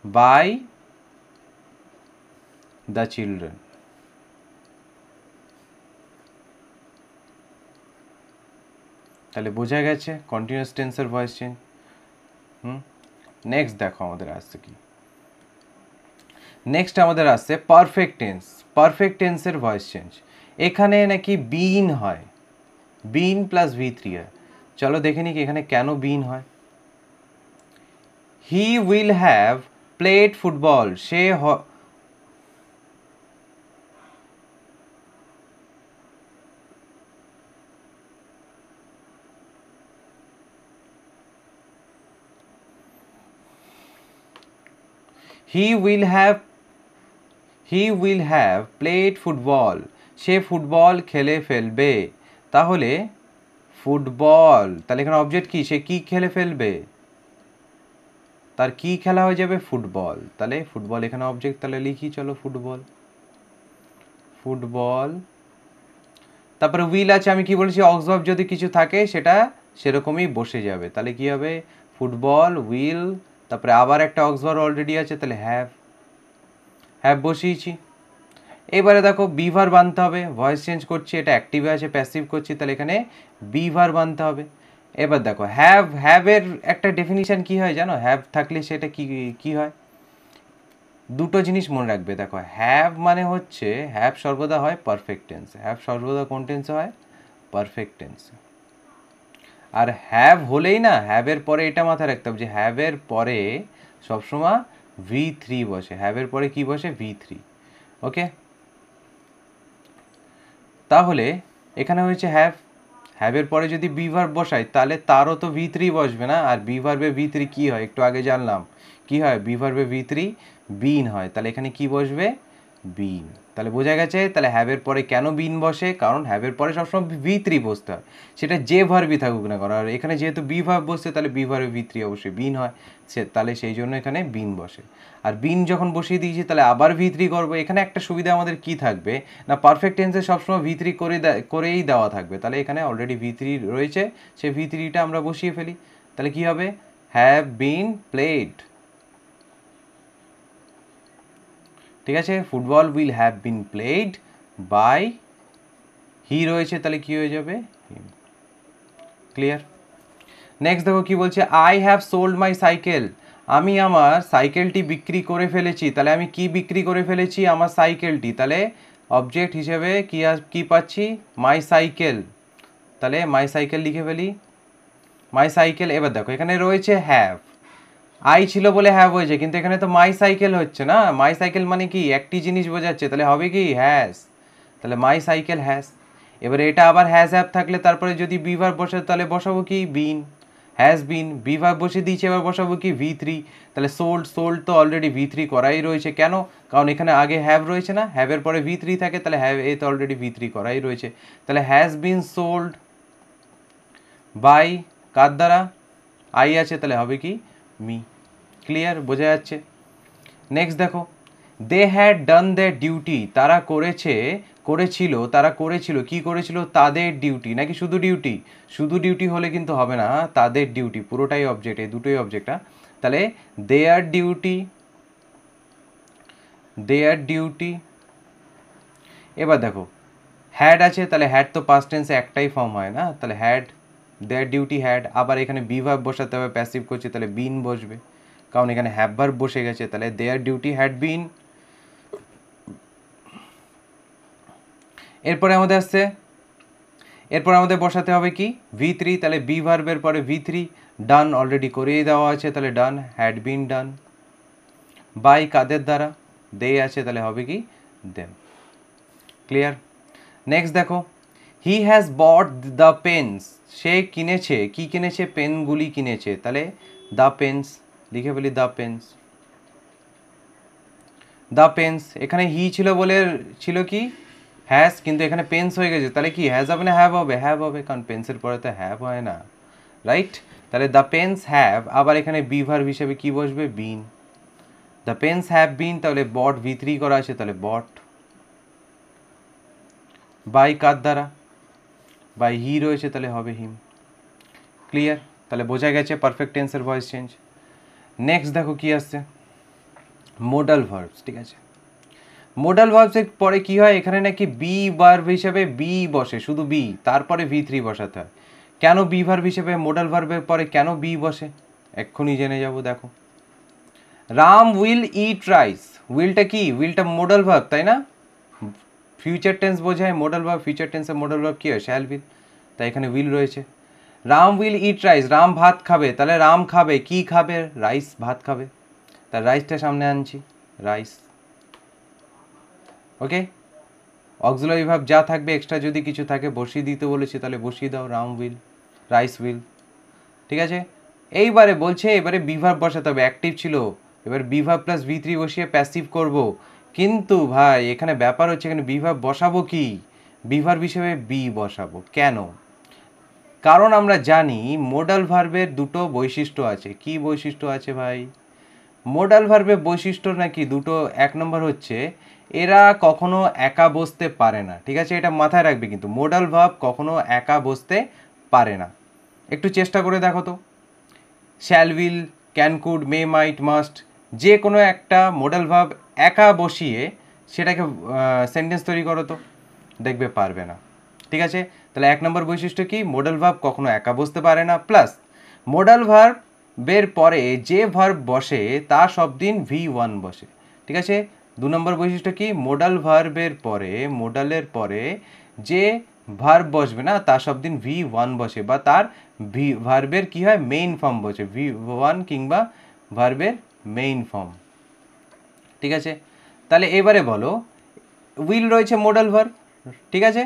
বাই দ্য চিলড্রেন। তাহলে বোঝা গেছে কন্টিনিউয়াস টেন্সের ভয়েস চেঞ্জ। নেক্সট দেখো আমাদের আসছে কি, নেক্সট আমাদের আসছে পারফেক্ট টেন্স। পারফেক্ট টেন্সের ভয়েস চেঞ্জ, এখানে নাকি বিন হয়, বিন প্লাস V3 হয়। চলো দেখে নিই এখানে কেন বিন হয়। He will have played football, say He will have played football, say football খেলে ফেলবে। তাহলে ফুটবল, তাহলে এখানে অবজেক্ট কি, সে কি খেলে ফেলবে, তার কি খেলা হয়ে যাবে, ফুটবল। তাহলে ফুটবল এখানে অবজেক্ট, তাহলে লিখি চলো, ফুটবল, ফুটবল। তারপরে উইল আছে, আমি কি বলেছি, অক্সভার্ব যদি কিছু থাকে সেটা সেরকমই বসে যাবে, তাহলে কি হবে, ফুটবল, উইল, তারপরে আবার একটা অক্সভার্ব অলরেডি আছে, তাহলে হ্যাভ, হ্যাভ বসিয়েছি। এবারে দেখো বিভার বানতে হবে, ভয়েস চেঞ্জ করছি, এটা অ্যাক্টিভে আছে, প্যাসিভ করছি, তাহলে এখানে বিভার বানতে হবে। এবার দেখো হ্যাভের একটা ডেফিনিশন কি হয় জানো, হ্যাভ থাকলে সেটা কি হয়, দুটো জিনিস মনে রাখবে। দেখো হ্যাভ মানে হচ্ছে, হ্যাভ সর্বদা হয় পারফেক্ট টেন্স, হ্যাভ সর্বদা কোন টেন্সে হয়, পারফেক্ট টেন্সে। আর হ্যাভ হলেই না, হ্যাভের পরে এটা মাথায় রাখতে হবে যে হ্যাভের পরে সবসময় V3 বসে, হ্যাভের পরে কি বসে, V3। ওকে, তাহলে এখানে হয়েছে হ্যাভ, হ্যাভের পরে যদি বি ভার্ব বসাই তাহলে তারও তো V3 বসবে না, আর বি ভার্বে V3 কি হয় একটু আগে জানলাম, কি হয়, বি ভার্বে V3 বিন হয়, তাহলে এখানে কি বসবে, বিন। তাহলে বোঝা গেছে, তাহলে হ্যাভের পরে কেন বিন বসে, কারণ হ্যাভের পরে সবসময় V3 বসতে হয়, সেটা যে ভার্বই থাকুক না কারণ, আর এখানে যেহেতু বি ভার্ব বসছে তাহলে বি ভার্বে V3 অবশ্যই বিন হয়, তাহলে সেই জন্য এখানে বিন বসে। আর বিন যখন বসিয়ে দিয়েছি তাহলে আবার V3 করবো। এখানে একটা সুবিধা আমাদের কি থাকবে না, পারফেক্ট টেন্সে সবসময় V3 করেই দেওয়া থাকবে, তাহলে এখানে অলরেডি V3 রয়েছে, সেই V3টা আমরা বসিয়ে ফেলি, তাহলে কি হবে, হ্যাভ বিন প্লেড। ঠিক আছে, football will have been played by, he রয়েছে, তাহলে কি হয়ে যাবে, ক্লিয়ার? নেক্সট দেখো কি বলছে, I have sold my cycle, আমি আমার সাইকেলটি বিক্রি করে ফেলেছি। তাহলে আমি কি বিক্রি করে ফেলেছি, আমার সাইকেলটি, তাহলে অবজেক্ট হিসেবে কি পাচ্ছি, মাই সাইকেল, তাহলে মাই সাইকেল লিখে ফেলি, মাই সাইকেল। এবার দেখো এখানে রয়েছে হ্যাভ, আই ছিল বলে হ্যাভ হয়েছে, কিন্তু এখানে তো মাই সাইকেল হচ্ছে না, মাই সাইকেল মানে কি একটি জিনিস বোঝাচ্ছে, তাহলে হবে কি হ্যাজ, তাহলে মাই সাইকেল হ্যাজ। এবারে এটা আবার হ্যাজ হ্যাভ থাকলে তারপরে যদি বি ভার্ব বসে তাহলে বসাবো কি, বিন, হ্যাজ বিন, বি ভার্ব বসে দিয়েছে, এবার বসাবো কি, V3, তাহলে সোল্ড তো অলরেডি V3 করাই রয়েছে, কেন, কারণ এখানে আগে হ্যাভ রয়েছে না, হ্যাভের পরে V3 থাকে, তাহলে হ্যাভ এ তো অলরেডি V3 করাই রয়েছে, তাহলে হ্যাজ বিন সোল্ড বাই, কার দ্বারা, আই আছে, তাহলে হবে কি, মি। ক্লিয়ার, বোঝা যাচ্ছে? নেক্সট দেখো, they had done their duty, তারা করেছে করেছিল, তারা করেছিল, কি করেছিল? তাদের ডিউটি, নাকি শুধু ডিউটি? শুধু ডিউটি হলে কিন্তু হবে না, তাদের ডিউটি পুরোটাই অবজেক্ট, এই দুটোই অবজেক্ট। তাহলে দেয়ার ডিউটি, দেয়ার ডিউটি। এবার দেখো হ্যাড আছে, তাহলে হ্যাড তো পাস্ট টেন্সে একটাই ফর্ম হয় না, তাহলে হ্যাড, দেয়ার ডিউটি হ্যাড। আবার এখানে বি ভার্ব বসাতে হবে, প্যাসিভ করছে তাহলে বিন বসবে, কারণ এখানে হ্যাভ ভার্ব বসে গেছে, তাহলে দেয়ার ডিউটি হ্যাড বিন। এরপরে আমাদের আসছে, এরপর আমাদের বসাতে হবে কি? V3, তাহলে বি ভার্বের পরে V3, ডান অলরেডি করেই দেওয়া আছে, তাহলে ডান, হ্যাড বিন ডান। বাই কাদের দ্বারা? দে আছে, তাহলে হবে কি? দেম। ক্লিয়ার? নেক্সট দেখো, he has bought the pens, সে কিনেছে, কি কিনেছে? পেনগুলি কিনেছে, তাহলে দ্য পেন্স, লিখে ফেলি দ্য পেন্স, দ্য পেন্স। এখানে হি ছিল বলে ছিল কি? হ্যাজ, কিন্তু এখানে পেন্স হয়ে গেছে, তাহলে কি হ্যাজ হবে না হ্যাভ হবে? হ্যাভ হবে, কারণ পেন্সের পরে তো হ্যাভ হয় না, রাইট? তাহলে দ্য পেন্স হ্যাভ, আবার এখানে বি ভার্ব হিসেবে কি বসবে? বিন। দ্য পেন্স হ্যাভ বিন, তাহলে বট V3 করা আছে, তাহলে বট। বাই কার দ্বারা? বাই হি রয়েছে, তাহলে হবে হিম। ক্লিয়ার? তাহলে বোঝা গেছে পারফেক্ট টেন্সের ভয়েস চেঞ্জ। নেক্সট দেখো কি আসছে, মোডাল ভার্বস। ঠিক আছে, মোডাল ভার্বসের পরে কি হয়? এখানে নাকি বি ভার্ব হিসেবে বি বসে, শুধু বি, তারপরে V3 বসাতে হয়। কেন বি ভার্ব হিসেবে মোডাল ভার্বের পরে কেন বি বসে? এক্ষুনি জেনে যাব। দেখো, রাম উইল ইট রাইস, উইলটা কি? উইলটা মোডাল ভার্ব, তাই না? ফিউচার টেন্স বোঝায় মোডাল ভার্ব, ফিউচার টেন্সের মোডাল ভার্ব কি হয়? শ্যাল উইল, তাই এখানে উইল রয়েছে। Ram will eat rice, Ram ভাত খাবে, তাহলে রাম খাবে, কি খাবে? রাইস, ভাত খাবে, তার রাইসটা সামনে আনছি, রাইস। ওকে, অক্সিলারি ভার্ব যা থাকবে, এক্সট্রা যদি কিছু থাকে বসিয়ে দিতে বলেছি, তাহলে বসিয়ে দাও, রাম উইল, রাইস উইল। ঠিক আছে, এইবারে বলছে এবারে বি ভার্ব বসাতে হবে, অ্যাক্টিভ ছিল, এবার বি ভার্ব প্লাস V3 বসিয়ে প্যাসিভ করব। কিন্তু ভাই এখানে ব্যাপার হচ্ছে, এখানে বি ভার্ব বসাবো কি? বি ভার্ব হিসেবে বি বসাবো, কেন? কারণ আমরা জানি মোডাল ভার্বের দুটো বৈশিষ্ট্য আছে। কি বৈশিষ্ট্য আছে ভাই? মোডাল ভার্বের বৈশিষ্ট্য নাকি দুটো। এক নম্বর হচ্ছে এরা কখনো একা বসতে পারে না। ঠিক আছে, এটা মাথায় রাখবে, কিন্তু মোডাল ভার্ব কখনো একা বসতে পারে না। একটু চেষ্টা করে দেখো তো, shall will, can could, May might must, যে কোনো একটা মোডাল ভার্ব একা বসিয়ে সেটাকে সেন্টেন্স তৈরি করো তো, দেখবে পারবে না। ঠিক আছে, তাহলে এক নম্বর বৈশিষ্ট্য কি? মোডাল ভার্ব কখনো একা বসতে পারে না, প্লাস মোডাল ভার্বের পরে যে ভার্ব বসে তা সব দিন V1 বসে। ঠিক আছে, দু নম্বর বৈশিষ্ট্য কি? মোডাল ভার্বের পরে, মোডালের পরে যে ভার্ব বসবে না তা সব দিন V1 বসে, বা তার ভার্বের কি হয়? মেইন ফর্ম বসে, V1 কিংবা ভার্বের মেইন ফর্ম। ঠিক আছে, তাহলে এবারে বলো, উইল রয়েছে মোডাল ভার্ব, ঠিক আছে,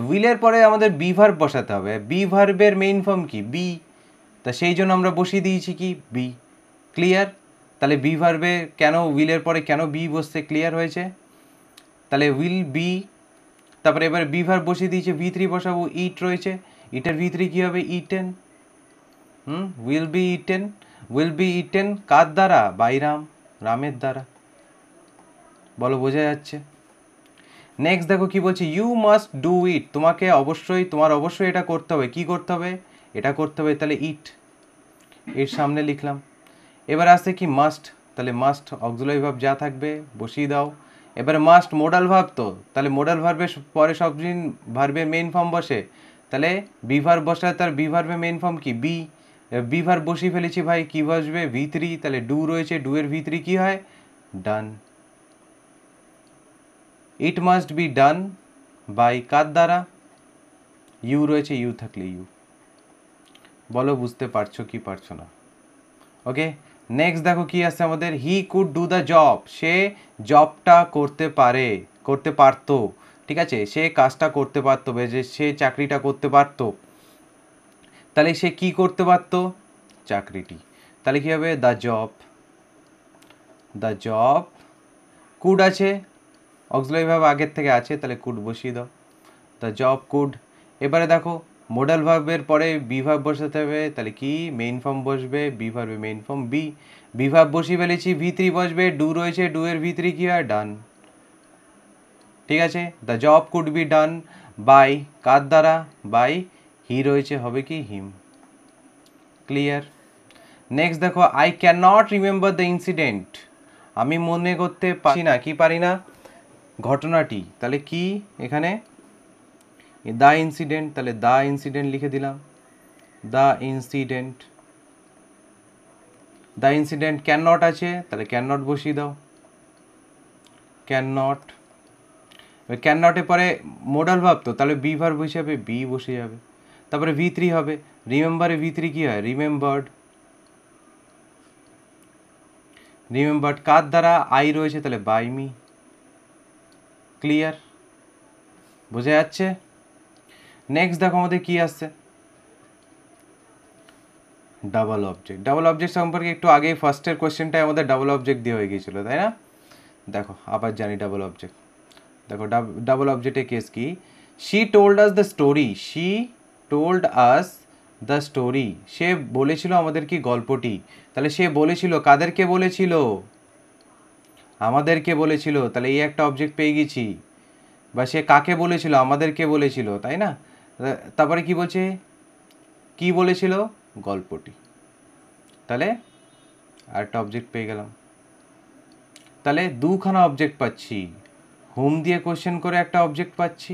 উইলের পরে আমাদের বি ভার্ব বসাতে হবে, বি ভার্বের মেইন ফর্ম কি? বি, তা সেই জন্য আমরা বসিয়ে দিয়েছি কি? বি। ক্লিয়ার? তাহলে বি ভার্বে কেন উইলের পরে কেন বি বসছে, ক্লিয়ার হয়েছে? তাহলে উইল বি, তারপরে এবার বি ভার্ব বসিয়ে দিয়েছে, V3 বসাবো, ইট রয়েছে, ইটের V3 কি হবে? Eaten. Will be eaten, will be eaten কার দ্বারা? বাই রাম, রামের দ্বারা। বলো বোঝা যাচ্ছে? নেক্সট দেখো কি বলছে, ইউ মাস্ট ডু ইট, তোমাকে অবশ্যই, তোমার অবশ্যই এটা করতে হবে। কি করতে হবে? এটা করতে হবে, তাহলে ইট এর সামনে লিখলাম। এবার আসছে কি? মাস্ট, তাহলে মাস্ট অক্সিলারি ভার্ব যা থাকবে বসিয়ে দাও। এবারে মাস্ট মোডাল ভার্ব তো, তাহলে মোডাল ভার্বের পরে সব দিন ভার্বের মেইন ফর্ম বসে, তাহলে বি ভার্ব বসায়, তার বি ভার্বের মেইন ফর্ম কি? বি। বি ভার্ব বসিয়ে ফেলেছি ভাই, কি বসবে? V3, তাহলে ডু রয়েছে, ডু এর V3 কি হয়? Done. It must be done by কার দ্বারা? ইউ রয়েছে, ইউ থাকলে ইউ। বলো বুঝতে পারছো কি পারছো না? ওকে, নেক্সট দেখো কি আছে আমাদের, he could do the job, সে জবটা করতে পারে, করতে পারতো। ঠিক আছে, সে কাজটা করতে পারতো, যে সে চাকরিটা করতে পারতো, তাহলে সে কি করতে পারতো? চাকরিটি। তাহলে কি হবে? The job, the job. Could আছে, অক্সিলারি ভার্ব আগের থেকে আছে, তাহলে কুড বসিয়ে দাও, দ্য জব কুড। এবারে দেখো মোডাল ভার্বের পরে বি ভার্ব বসাতে হবে, তাহলে কি? মেইন ফর্ম বসবে, বি ভার্বে main form be. Be verb বসিয়ে ফেলেছি, V3 বসবে, ডু রয়েছে, ডু এর V3 কি হয়? ডান। ঠিক আছে, the job could be done by, কার দ্বারা, বাই হি রয়েছে, হবে কি হিম। ক্লিয়ার। নেক্সট দেখো, I can not remember the incident, আমি মনে করতে পারি না, কি পারি না, ঘটনাটি, তাহলে কি এখানে দ্য ইনসিডেন্ট, তাহলে দ্য ইনসিডেন্ট লিখে দিলাম, the incident. The incident can not আছে, তাহলে ক্যান নট বসিয়ে দাও, ক্যান নট। ক্যান নটের পরে মোডাল ভাব তো, তাহলে বি ভার্ব হিসাবে বি বসে যাবে। তারপরে V3 হবে, রিমেম্বারে V3 কি হয়, রিমেম্বার্ড। রিমেম্বার্ড কার দ্বারা, আই রয়েছে, তাহলে বাই মি। ক্লিয়ার, বোঝা যাচ্ছে। নেক্সট দেখো আমাদের কি আসছে, ডাবল অবজেক্ট। ডাবল অবজেক্ট সম্পর্কে একটু আগে ফার্স্টের কোয়েশ্চেনটাই আমাদের ডাবল অবজেক্ট দিয়ে হয়ে গিয়েছিল, তাই না? দেখো আবার জানি ডাবল অবজেক্ট। দেখো ডাবল অবজেক্টের কেস কি, she told us the story, she told us the story, সে বলেছিল আমাদের কি গল্পটি, তাহলে সে বলেছিল, কাদেরকে বলেছিল, আমাদেরকে বলেছিল, তাহলে এই একটা অবজেক্ট পেয়ে গেছি। বা সে কাকে বলেছিল, আমাদেরকে বলেছিল, তাই না? তারপরে কি বলছে, কি বলেছিল, গল্পটি, তাহলে আরেকটা অবজেক্ট পেয়ে গেলাম। তাহলে দুখানা অবজেক্ট পাচ্ছি, হোম দিয়ে কোশ্চেন করে একটা অবজেক্ট পাচ্ছি,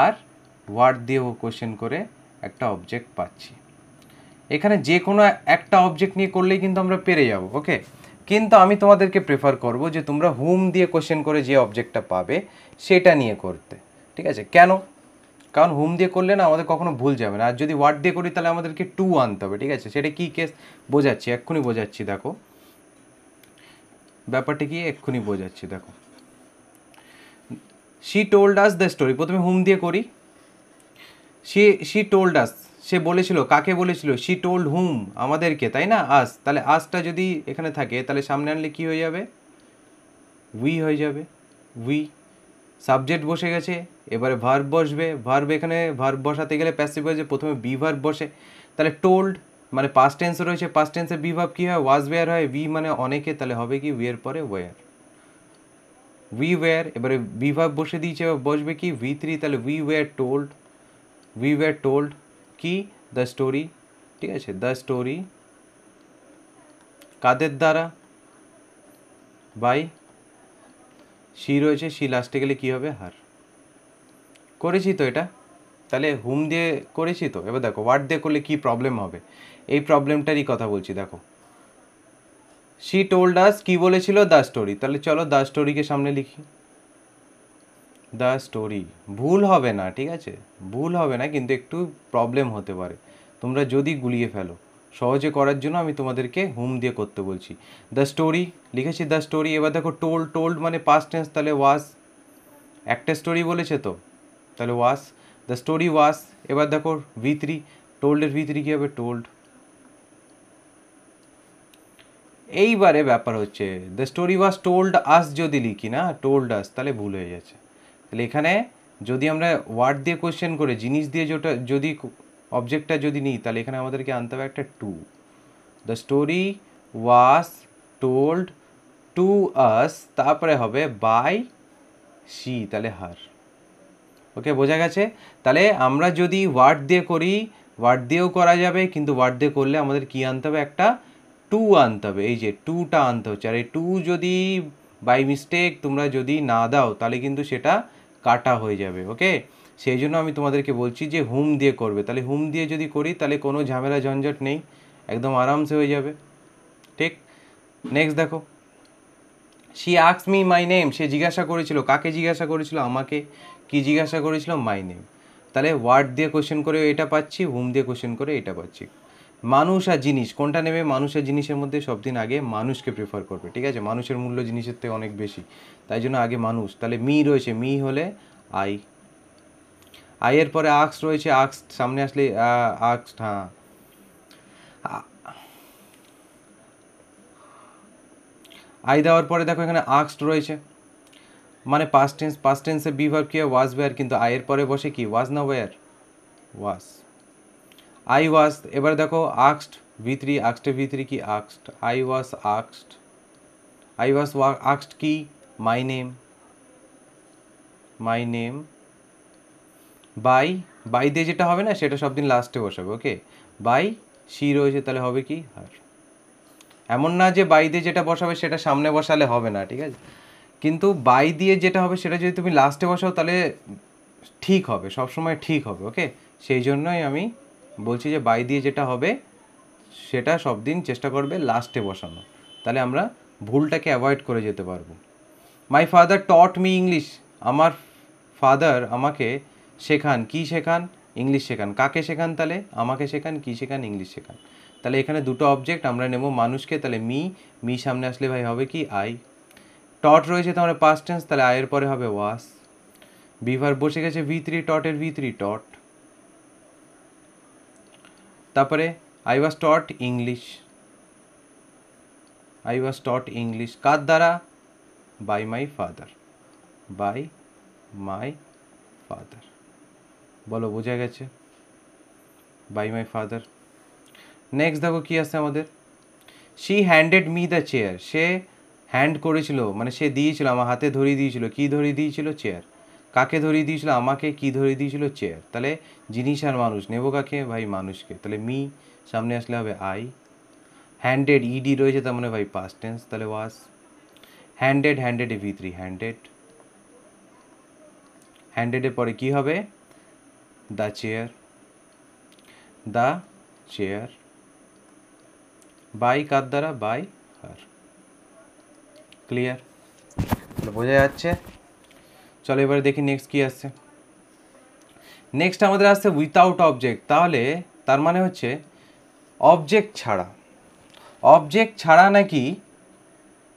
আর ওয়ার্ড দিয়েও কোশ্চেন করে একটা অবজেক্ট পাচ্ছি। এখানে যে কোনো একটা অবজেক্ট নিয়ে করলেই কিন্তু আমরা পেরে যাব, ওকে। কিন্তু আমি তোমাদেরকে প্রেফার করব যে তোমরা হোম দিয়ে কোশ্চেন করে যে অবজেক্টটা পাবে সেটা নিয়ে করতে, ঠিক আছে? কেন? কারণ হোম দিয়ে করলে না আমাদের কখনো ভুল যাবে না, আর যদি ওয়ার্ড দিয়ে করি তাহলে আমাদেরকে টু আনতে হবে, ঠিক আছে? সেটা কি কেস বোঝাচ্ছি, এক্ষুনি বোঝাচ্ছি, দেখো ব্যাপারটা কি এক্ষুনি বোঝাচ্ছি। দেখো, she told us the story, প্রথমে হোম দিয়ে করি, শি টোল্ড আস, সে বলেছিল, কাকে বলেছিল, শি টোল্ড হুম, আমাদেরকে, তাই না? আস, তাহলে আসটা যদি এখানে থাকে তাহলে সামনে আনলে কি হয়ে যাবে, উই হয়ে যাবে, উই। সাবজেক্ট বসে গেছে, এবারে ভার্ব বসবে, ভার্ব এখানে ভার্ব বসাতে গেলে প্যাসিভ হয়েছে, প্রথমে বি ভার্ব বসে, তাহলে টোল্ড মানে পাস্ট টেন্স রয়েছে, পাস্ট টেন্সে বি ভার্ব কি হয়, ওয়াজ ওয়্যার হয়, উই মানে অনেকে, তাহলে হবে কি উইয়ের পরে ওয়্যার, উই ওয়্যার। এবারে বি ভার্ব বসে দিয়েছে, এবার বসবে কি V3, তাহলে we were told, we were told কি, দ্য স্টোরি, ঠিক আছে? দ্য স্টোরি কাদের দ্বারা, বাই শি রয়েছে, শি লাস্টে গেলে কি হবে, হার। করেছি তো এটা, তাহলে হুম দিয়ে করেছি তো। এবার দেখো ওয়ার্ড দিয়ে করলে কি প্রবলেম হবে, এই প্রবলেমটারই কথা বলছি। দেখো, শি টোল্ড আস কি বলেছিল, দ্য স্টোরি, তাহলে চলো দ্য স্টোরিকে সামনে লিখি, দ্য স্টোরি। ভুল হবে না, ঠিক আছে? ভুল হবে না, কিন্তু একটু প্রবলেম হতে পারে তোমরা যদি গুলিয়ে ফেলো। সহজে করার জন্য আমি তোমাদেরকে হুম দিয়ে করতে বলছি। দ্য স্টোরি লিখেছি, দ্য স্টোরি। এবার দেখো টোল্ড, টোল্ড মানে পাস্ট টেন্স, তাহলে ওয়াজ, একটা স্টোরি বলেছে তো, তাহলে ওয়াজ, দ্য স্টোরি ওয়াজ। এবার দেখো V3, টোল্ডের V3 কী হবে, টোল্ড। এইবারে ব্যাপার হচ্ছে the story was told us যদি লিখি না, টোল্ড আস, তাহলে ভুল হয়ে যাচ্ছে। তাহলে এখানে যদি আমরা ওয়ার্ড দিয়ে কোশ্চেন করে জিনিস দিয়ে যেটা যদি অবজেক্টটা যদি নিই, তাহলে এখানে আমাদেরকে আনতে হবে একটা to. The story was told to us, তারপরে হবে বাই শি, তাহলে হার। ওকে, বোঝা গেছে? তাহলে আমরা যদি ওয়ার্ড দিয়ে করি, ওয়ার্ড দিয়েও করা যাবে, কিন্তু ওয়ার্ড দিয়ে করলে আমাদের কি আনতে হবে, একটা টু আনতে হবে, এই যে টুটা আনতে হচ্ছে। আর এই টু যদি বাই মিস্টেক তোমরা যদি না দাও তাহলে কিন্তু সেটা কাটা হয়ে যাবে, ওকে। সেই জন্য আমি তোমাদেরকে বলছি যে হুম দিয়ে করবে, তাহলে হুম দিয়ে যদি করি তাহলে কোনো ঝামেলা ঝঞ্ঝট নেই, একদম আরামসে হয়ে যাবে, ঠিক। নেক্সট দেখো, she asked me my name, সে জিজ্ঞাসা করেছিল, কাকে জিজ্ঞাসা করেছিল, আমাকে। কি জিজ্ঞাসা করেছিল, মাই নেম। তাহলে ওয়ার্ড দিয়ে কোশ্চেন করে এটা পাচ্ছি, হুম দিয়ে কোশ্চেন করে এটা পাচ্ছি। মানুষ আর জিনিস কোনটা নেবে, মানুষ আর জিনিসের মধ্যে সব দিন আগে মানুষকে প্রেফার করবে, ঠিক আছে? মানুষের মূল্য জিনিসের থেকে অনেক বেশি, তাই জন্য আগে মানুষ। তাহলে মি রয়েছে, মি হলে আই, আইয়ের পরে আক্স রয়েছে, আক্স সামনে আসলে আক্স, হ্যাঁ আই দেওয়ার পরে দেখো এখানে আক্সড রয়েছে, মানে পাস্ট টেন্স, পাস্ট টেন্সে বি ভার্ব কি ওয়াজ ওয়্যার, কিন্তু আয়ের পরে বসে কি ওয়াজ না ওয়্যার, ওয়াজ। আই ওয়াজ, এবার দেখো আক্সড V3, আক্সডে V3 কি আক্সড, আই ওয়াজ আক্সড, আই ওয়াজ আক্সড কি my name, my name, by, by দিয়ে যেটা হবে না সেটা সব দিন লাস্টে বসাবে, ওকে। বাই শি রয়েছে তাহলে হবে কি হার। এমন না যে বাই দিয়ে যেটা বসাবে সেটা সামনে বসালে হবে না, ঠিক আছে, কিন্তু বাই দিয়ে যেটা হবে সেটা যদি তুমি লাস্টে বসাও তাহলে ঠিক হবে, সবসময় ঠিক হবে, ওকে। সেই জন্যই আমি বলছি যে বাই দিয়ে যেটা হবে সেটা সব দিন চেষ্টা করবে লাস্টে বসানো, তাহলে আমরা ভুলটাকে অ্যাভয়েড করে যেতে পারবো। My father taught me English, আমার ফাদার আমাকে শেখান, কি শেখান, ইংলিশ শেখান। কাকে শেখান তাহলে, আমাকে শেখান, কি শেখান, ইংলিশ শেখান। তাহলে এখানে দুটো অবজেক্ট আমরা নেব মানুষকে, তাহলে মি সামনে আসলে ভাই হবে কি আই। টট রয়েছে তাহলে পাস্ট টেন্স, তাহলে আয়ের পরে হবে ওয়াস। বিভার বসে গেছে V3, টটের V3 টট। তারপরে I was taught English, I was taught English কার দ্বারা, by my father, by my father. বলো বোঝা গেছে, বাই মাই ফাদার। নেক্সট দেখো কি আছে আমাদের, she handed me the chair, say hand করেছিল মানে সে দিয়েছিল, আমার হাতে ধরিয়ে দিয়েছিল, কি ধরিয়ে দিয়েছিল, চেয়ার। কাকে ধরিয়ে দিয়েছিল, আমাকে, কি ধরিয়ে দিয়েছিল, চেয়ার। তাহলে জিনিস আর মানুষ নেব কাকে, ভাই মানুষকে, তাহলে মি সামনে আসলে হবে আই। হ্যান্ডেড ইডি রয়েছে তার মানে ভাই পাস্ট টেন্স, তাহলে was. Handed, handed V3 handed, হ্যান্ডেডের পরে কি হবে, the chair, the chair. By কার দ্বারা, বাই হার। ক্লিয়ার, বোঝা যাচ্ছে। চলো এবারে দেখি নেক্সট কি আসছে। নেক্সট আমাদের আসছে উইথাউট অবজেক্ট, তাহলে তার মানে হচ্ছে অবজেক্ট ছাড়া, অবজেক্ট ছাড়া নাকি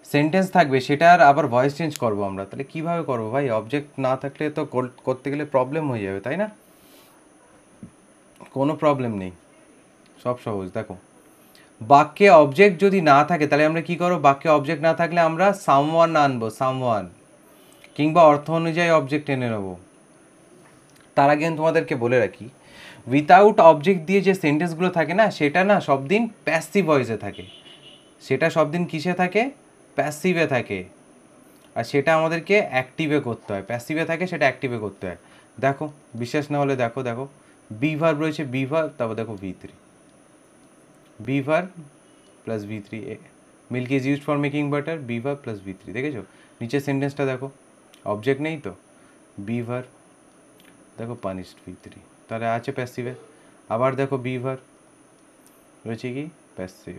সেন্টেন্স থাকবে, সেটার আবার ভয়েস চেঞ্জ করবো আমরা। তাহলে কিভাবে করবো ভাই, অবজেক্ট না থাকলে তো করতে গেলে প্রবলেম হয়ে যাবে, তাই না? কোনো প্রবলেম নেই, সব সহজ। দেখো বাক্যে অবজেক্ট যদি না থাকে তাহলে আমরা কি করবো, বাক্যে অবজেক্ট না থাকলে আমরা সামওয়ান আনবো, সামওয়ান, কিংবা অর্থ অনুযায়ী অবজেক্ট এনে নেবো। তার আগে তোমাদেরকে বলে রাখি, উইথাউট অবজেক্ট দিয়ে যে সেন্টেন্সগুলো থাকে না সেটা না সব দিন প্যাসিভ ভয়েসে থাকে, সেটা সব দিন কিসে থাকে, প্যাসিভে থাকে। আর সেটা আমাদেরকে অ্যাক্টিভে করতে হয়, প্যাসিভে থাকে সেটা অ্যাক্টিভে করতে হয়। দেখো বিশ্বাস না হলে দেখো, দেখো বিভার রয়েছে, বিভার, তারপর দেখো V3, be verb plus V3, milk is used for making butter, be verb plus V3, দেখেছো নিচের সেন্টেন্সটা দেখো, অবজেক্ট নেই তো, বিভার, দেখো পানিশড V3, তাহলে আছে প্যাসিভে। আবার দেখো বিভার রয়েছে কি প্যাসিভ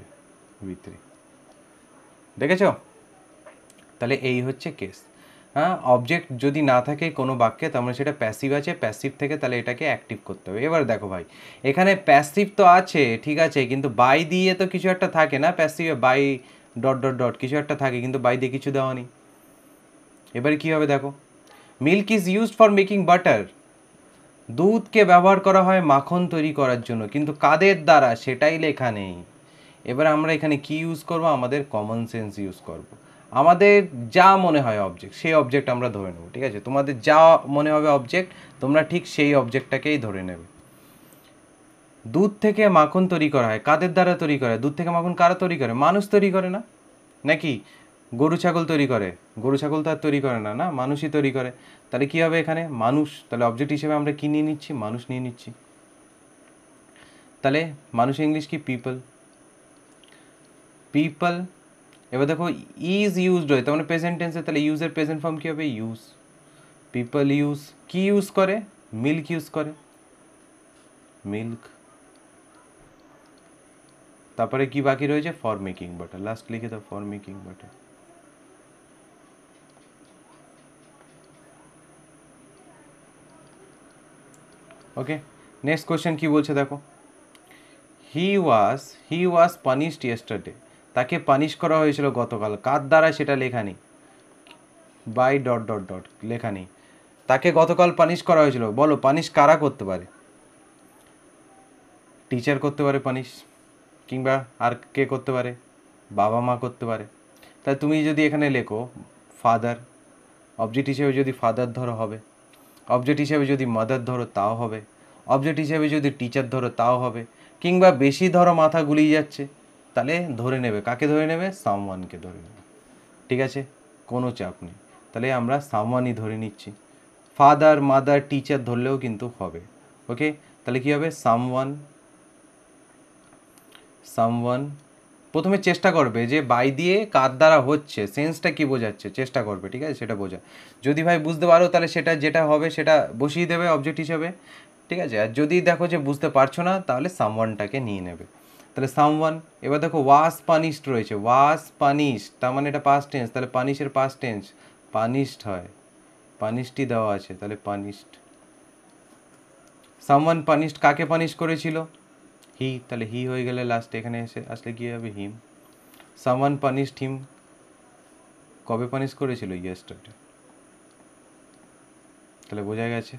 V3, দেখেছো? তাহলে এই হচ্ছে কেস। হ্যাঁ, অবজেক্ট যদি না থাকে কোনো বাক্যে তার মানে সেটা প্যাসিভ আছে, প্যাসিভ থেকে তাহলে এটাকে অ্যাক্টিভ করতে হবে। এবার দেখো ভাই এখানে প্যাসিভ তো আছে ঠিক আছে, কিন্তু বাই দিয়ে তো কিছু একটা থাকে না, প্যাসিভে বাই ডট ডট ডট কিছু একটা থাকে, কিন্তু বাই দিয়ে কিছু দেওয়া নেই। এবারে কী হবে দেখো, milk is used for making butter, দুধকে ব্যবহার করা হয় মাখন তৈরি করার জন্য, কিন্তু কাদের দ্বারা সেটাই লেখা নেই। এবার আমরা এখানে কি ইউজ করব, আমাদের কমন সেন্স ইউজ করব। আমাদের যা মনে হয় অবজেক্ট সেই অবজেক্ট আমরা ধরে নেব, ঠিক আছে? তোমাদের যা মনে হবে অবজেক্ট তোমরা ঠিক সেই অবজেক্টটাকেই ধরে নেবে। দুধ থেকে মাখন তৈরি করা হয়, কাদের দ্বারা তৈরি করে, দুধ থেকে মাখন কারা তৈরি করে, মানুষ তৈরি করে না নাকি গরু ছাগল তৈরি করে, গরু ছাগল তো আর তৈরি করে না, না মানুষই তৈরি করে। তাহলে কি হবে এখানে মানুষ, তাহলে অবজেক্ট হিসেবে আমরা কি নিয়ে নিচ্ছি, মানুষ নিয়ে নিচ্ছি। তাহলে মানুষ ইংলিশ কি পিপল, পিপল। এবার দেখো ইজ ইউজড হয় তার মানে প্রেজেন্ট টেন্সে, তাহলে ইউজের প্রেজেন্ট ফর্ম কী হবে, ইউজ। পিপল ইউজ, কি ইউজ করে, মিল্ক ইউজ করে, মিল্ক। তারপরে কি বাকি রয়েছে, ফর মেকিং বাটার, লাস্ট লিখে দাও for making butter. Okay, next question কি বলছে দেখো, হি ওয়াজ পানিশড ইয়েস্টারডে, তাকে পানিশ করা হয়েছিল গতকাল, কার দ্বারা সেটা লেখা নেই, বাই ডট ডট ডট লেখা নেই। তাকে গতকাল পানিশ করা হয়েছিল, বলো পানিশ কারা করতে পারে, টিচার করতে পারে পানিশ, কিংবা আর কে করতে পারে, বাবা মা করতে পারে। তাই তুমি যদি এখানে লেখো ফাদার, অবজেক্ট হিসেবে যদি ফাদার ধরো হবে, অবজেক্ট হিসেবে যদি মাদার ধরো তাও হবে, অবজেক্ট হিসেবে যদি টিচার ধরো তাও হবে, কিংবা বেশি ধরো মাথা গুলিয়ে যাচ্ছে তাহলে ধরে নেবে, কাকে ধরে নেবে, সামওয়ানকে ধরে নেবে, ঠিক আছে? কোনো চাপ নেই, তাহলে আমরা সামওয়ানই ধরে নিচ্ছি। ফাদার মাদার টিচার ধরলেও কিন্তু হবে। ওকে, তাহলে কী হবে সামওয়ান। সামওয়ান প্রথমে চেষ্টা করবে যে বাই দিয়ে কার দ্বারা হচ্ছে, সেন্সটা কি বোঝাচ্ছে চেষ্টা করবে, ঠিক আছে, সেটা বোঝা। যদি ভাই বুঝতে পারো তাহলে সেটা যেটা হবে সেটা বসিয়ে দেবে অবজেক্ট হিসাবে, ঠিক আছে। আর যদি দেখো যে বুঝতে পারছো না তাহলে সামওয়ানটাকে নিয়ে নেবে। তাহলে সামওয়ান। এবার দেখো ওয়াজ পানিশড রয়েছে, ওয়াজ পানিশড, তার মানে এটা পাস্ট টেন্স, তাহলে পানিশের পাস্ট টেন্স পানিশড হয়, পানিশডই দেওয়া আছে, তাহলে পানিশড। সামওয়ান পানিশড কাকে পানিশ করেছিল, হি, তাহলে হি হয়ে গেলে লাস্টে এখানে এসে আসলে কী হবে হিম। সামওয়ান পানিশড হিম, কবে পানিশ করেছিল, ইয়েস্টারডে, তাহলে বোঝা গেছে।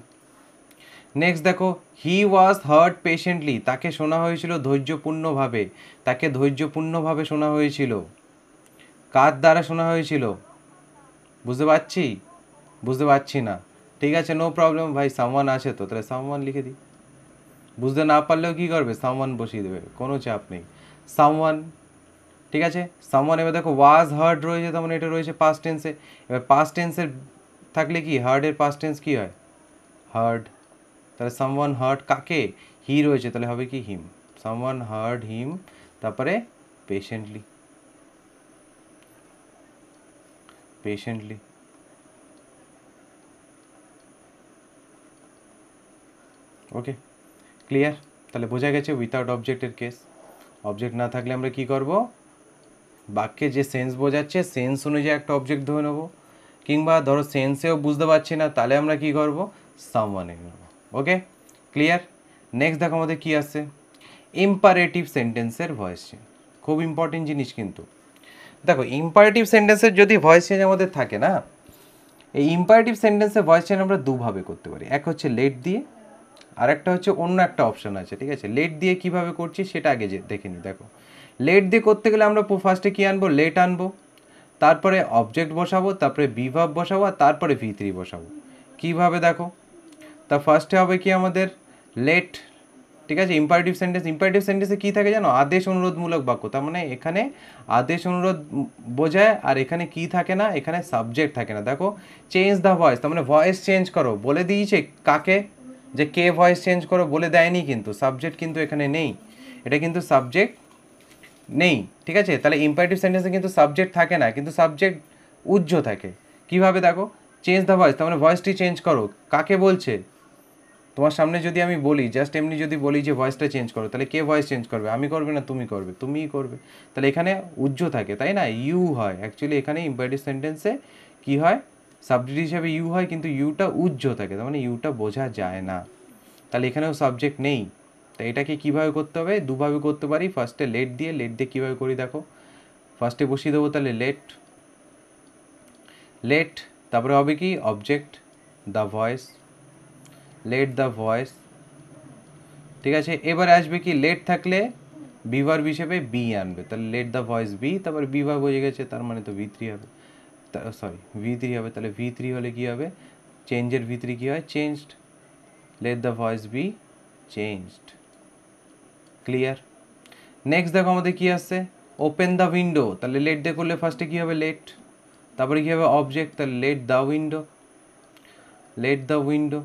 নেক্সট দেখো হি ওয়াজ হার্ড পেশেন্টলি, তাকে শোনা হয়েছিল ধৈর্যপূর্ণভাবে, তাকে ধৈর্যপূর্ণভাবে শোনা হয়েছিল, কার দ্বারা শোনা হয়েছিল, বুঝতে পারছি, বুঝতে পারছি না, ঠিক আছে নো প্রবলেম ভাই, সামওয়ান আছে তো, তাহলে সামওয়ান লিখে দিই। বুঝতে না পারলেও কী করবে, সামওয়ান বসিয়ে দেবে, কোনো চাপ নেই, সামওয়ান, ঠিক আছে। সামওয়ান, এবার দেখো ওয়াজ হার্ড রয়েছে, তার মানে এটা রয়েছে পাস্ট টেন্সে। এবার পাস্ট টেন্সের থাকলে কি হার্ডের পাস্ট টেন্স কী হয়, হার্ড, তাহলে সামওয়ান হার্ড কাকে, হি রয়েছে, তাহলে হবে কি হিম, সামওয়ান হার্ড হিম, তারপরে পেশেন্টলি, পেশেন্টলি, ওকে ক্লিয়ার। তাহলে বোঝা গেছে উইথাউট অবজেক্টের কেস। অবজেক্ট না থাকলে আমরা কি করব, বাক্যে যে সেন্স বোঝাচ্ছে সেন্স অনুযায়ী একটা অবজেক্ট ধরে নেবো, কিংবা ধরো সেন্সেও বুঝতে পারছি না তাহলে আমরা কি করব, সামওয়ানে নেব। ওকে ক্লিয়ার। নেক্সট দেখো আমাদের কি আছে, ইম্পারেটিভ সেন্টেন্সের ভয়েস চেঞ্জ, খুব ইম্পর্টেন্ট জিনিস কিন্তু। দেখো ইম্পারেটিভ সেন্টেন্সের যদি ভয়েস চেঞ্জ আমাদের থাকে না, এই ইম্পারেটিভ সেন্টেন্সের ভয়েস চেঞ্জ আমরা দুভাবে করতে পারি, এক হচ্ছে লেট দিয়ে, আর একটা হচ্ছে অন্য একটা অপশন আছে, ঠিক আছে। লেট দিয়ে কিভাবে করছি সেটা আগে যে দেখে নিই। দেখো লেট দিয়ে করতে গেলে আমরা ফার্স্টে কী আনবো, লেট আনবো, তারপরে অবজেক্ট বসাবো, তারপরে বিভাব বসাবো, আর তারপরে V3 বসাবো। কীভাবে দেখো, তা ফার্স্টে হবে কি আমাদের লেট, ঠিক আছে। ইম্পারেটিভ সেন্টেন্স, ইম্পারেটিভ সেন্টেন্সে কী থাকে জানো, আদেশ অনুরোধমূলক বাক্য, তার মানে এখানে আদেশ অনুরোধ বোঝায়, আর এখানে কি থাকে না, এখানে সাবজেক্ট থাকে না। দেখো চেঞ্জ দ্য ভয়েস, তার মানে ভয়েস চেঞ্জ করো বলে দিয়েছে কাকে, যে কে ভয়েস চেঞ্জ করো বলে দেয়নি, কিন্তু সাবজেক্ট কিন্তু এখানে নেই, এটা কিন্তু সাবজেক্ট নেই, ঠিক আছে। তাহলে ইম্পারেটিভ সেন্টেন্সে কিন্তু সাবজেক্ট থাকে না, কিন্তু সাবজেক্ট উজ্জ থাকে। কিভাবে দেখো, চেঞ্জ দ্য ভয়েস, তার মানে ভয়েসটি চেঞ্জ করো, কাকে বলছে, তোমার সামনে যদি আমি বলি, জাস্ট এমনি যদি বলি যে ভয়েসটা চেঞ্জ করো, তাহলে কে ভয়েস চেঞ্জ করবে, আমি করবে না তুমি করবে, তুমিই করবে, তাহলে এখানে উজ্জ থাকে, তাই না, ইউ হয়। অ্যাকচুয়ালি এখানে ইম্পারেটিভ সেন্টেন্সে কী হয়, সাবজেক্ট হিসাবে ইউ হয়, কিন্তু ইউটা উজ্জ থাকে, তার মানে ইউটা বোঝা যায় না, তাহলে এখানেও সাবজেক্ট নেই। তো এটাকে কীভাবে করতে হবে, দুভাবে করতে পারি, ফার্স্টে লেট দিয়ে, লেট দিয়ে কীভাবে করি দেখো, ফার্স্টে বসিয়ে দেবো তাহলে লেট, লেট, তারপরে হবে কি object the voice, let the voice, ঠিক আছে। এবার আসবে কি লেট থাকলে বিভার্ব হিসেবে বি আনবে, তাহলে লেট দ্য ভয়েস বি, তারপরে বিভার্ব হয়ে গেছে, তার মানে তো V3 হবে, সরি V3 হবে, তাহলে V3 হলে কী হবে, চেঞ্জের V3 কী হয়, changed, let the voice be changed, clear. Next দেখো আমাদের কী আসছে, ওপেন দ্য উইন্ডো, তাহলে লেট দিয়ে করলে ফার্স্টে কী হবে লেট, তারপরে কী হবে অবজেক্ট, তাহলে let the window, let the window,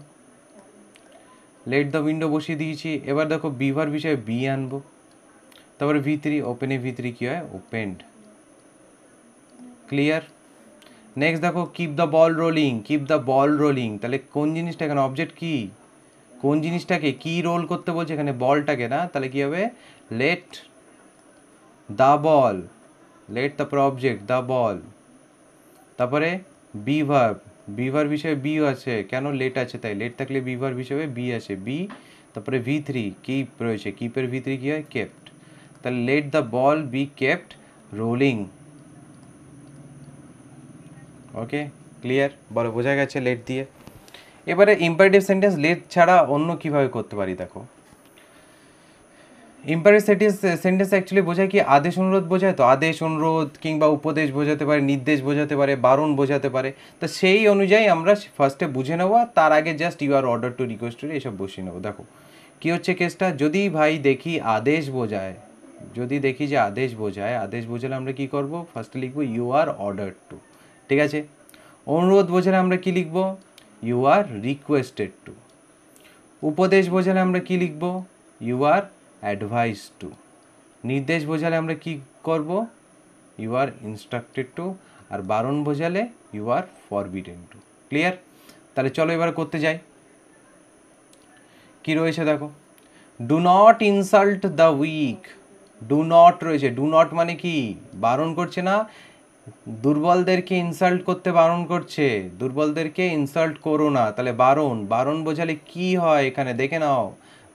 let the window বসিয়ে দিয়েছি। এবার দেখো বিভার বিষয়ে বি আনবো, তারপরে V3, ওপেনে V3 কী হয় ওপেন্ড, ক্লিয়ার। নেক্সট দেখো keep the ball rolling, keep the ball rolling, তাহলে কোন জিনিসটা, এখানে অবজেক্ট কি, কোন জিনিসটাকে কি রোল করতে বলছে, এখানে বলটাকে না, তাহলে কী হবে লেট দ্য বল, লেট তারপরে অবজেক্ট দ্য বল, তারপরে বিভার্ব, বিভার্ব হিসেবে বি আছে, কেন লেট আছে তাই, লেট থাকলে বিভার্ব হিসেবে বি আছে, বি, তারপরে V3 কিপ রয়েছে, কিপের V3 কী হয় কেপ্ট, তাহলে let the ball be kept rolling, okay clear. বলো বোঝা গেছে লেট দিয়ে। এবারে ইম্পারেটিভ সেন্টেন্স লেট ছাড়া অন্য কীভাবে করতে পারি দেখো, ইম্পারেটিভ সেন্টেন্স অ্যাকচুয়ালি বোঝায় কি, আদেশ অনুরোধ বোঝায়, তো আদেশ অনুরোধ কিংবা উপদেশ বোঝাতে পারে, নির্দেশ বোঝাতে পারে, বারণ বোঝাতে পারে, তো সেই অনুযায়ী আমরা ফার্স্টে বুঝে নেবো, তার আগে just you are order to request to এসব বসিয়ে নেবো। দেখো কী হচ্ছে কেসটা, যদি ভাই দেখি আদেশ বোঝায়, যদি দেখি যে আদেশ বোঝায়, আদেশ বোঝালে আমরা কী করবো, ফার্স্টে লিখবো ইউ আর অর্ডার টু, ঠিক আছে। অনুরোধ বোঝালে আমরা কী লিখবো, ইউ আর রিকোয়েস্টেড টু। উপদেশ বোঝালে আমরা কি লিখব? You are advise to. নির্দেশ বোঝালে আমরা কি করব? You are instructed to. আর বারণ বোঝালে you are forbidden to. Clear? তাহলে চলো এবার করতে যাই। কি রয়েছে দেখো, do not insult the weak. Do not রয়েছে, ডু নট মানে কি? বারণ করছে না, দুর্বলদেরকে ইনসাল্ট করতে বারণ করছে, দুর্বলদেরকে ইনসাল্ট করো না। তাহলে বারণ, বারণ বোঝালে কি হয় এখানে দেখে নাও,